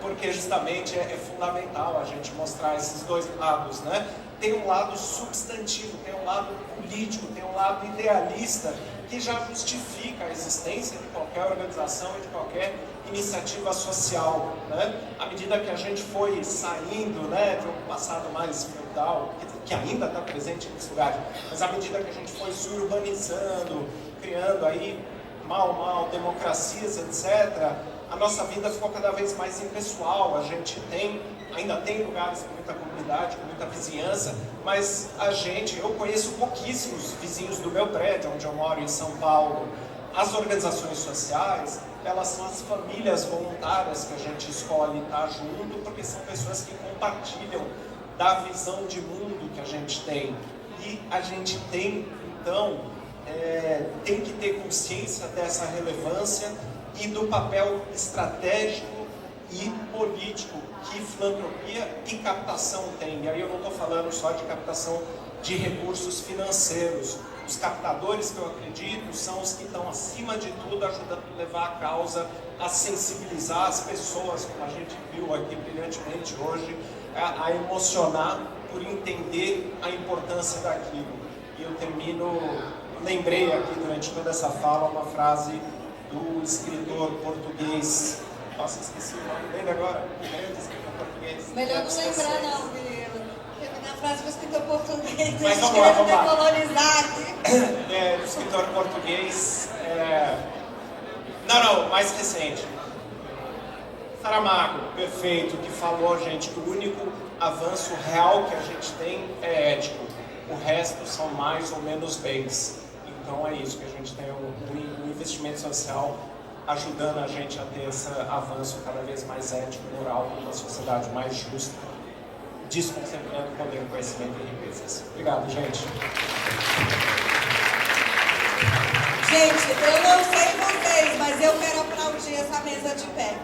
Porque justamente é fundamental a gente mostrar esses dois lados, né? Tem um lado substantivo, tem um lado político, tem um lado idealista que já justifica a existência de qualquer organização e de qualquer iniciativa social, né? À medida que a gente foi saindo, né, de um passado mais feudal, que ainda está presente em muitos lugares, mas à medida que a gente foi se urbanizando, criando aí democracias, etc., a nossa vida ficou cada vez mais impessoal. A gente ainda tem lugares com muita comunidade, com muita vizinhança, mas eu conheço pouquíssimos vizinhos do meu prédio, onde eu moro em São Paulo. As organizações sociais, elas são as famílias voluntárias que a gente escolhe estar junto, porque são pessoas que compartilham da visão de mundo que a gente tem. E a gente tem, então, tem que ter consciência dessa relevância e do papel estratégico e político que filantropia e captação tem. E aí eu não estou falando só de captação de recursos financeiros. Os captadores que eu acredito são os que estão, acima de tudo, ajudando a levar a causa, a sensibilizar as pessoas, como a gente viu aqui brilhantemente hoje, a emocionar por entender a importância daquilo. E eu lembrei aqui durante toda essa fala uma frase do escritor português. Nossa, esqueci o nome dele agora. Grande escritor português. Melhor não lembrar não, menino. Na frase do escritor português, mas a vamos gente lá, querendo vamos lá. decolonizar aqui. Do escritor português. Não, mais recente. Saramago, perfeito, que falou, gente, que o único avanço real que a gente tem é ético. O resto são mais ou menos bens. Então é isso que a gente tem, um investimento social ajudando a gente a ter esse avanço cada vez mais ético e moral para uma sociedade mais justa, desconcentrando o poder, conhecimento e riquezas. Obrigado, gente. Gente, eu não sei vocês, mas eu quero aplaudir essa mesa de pé.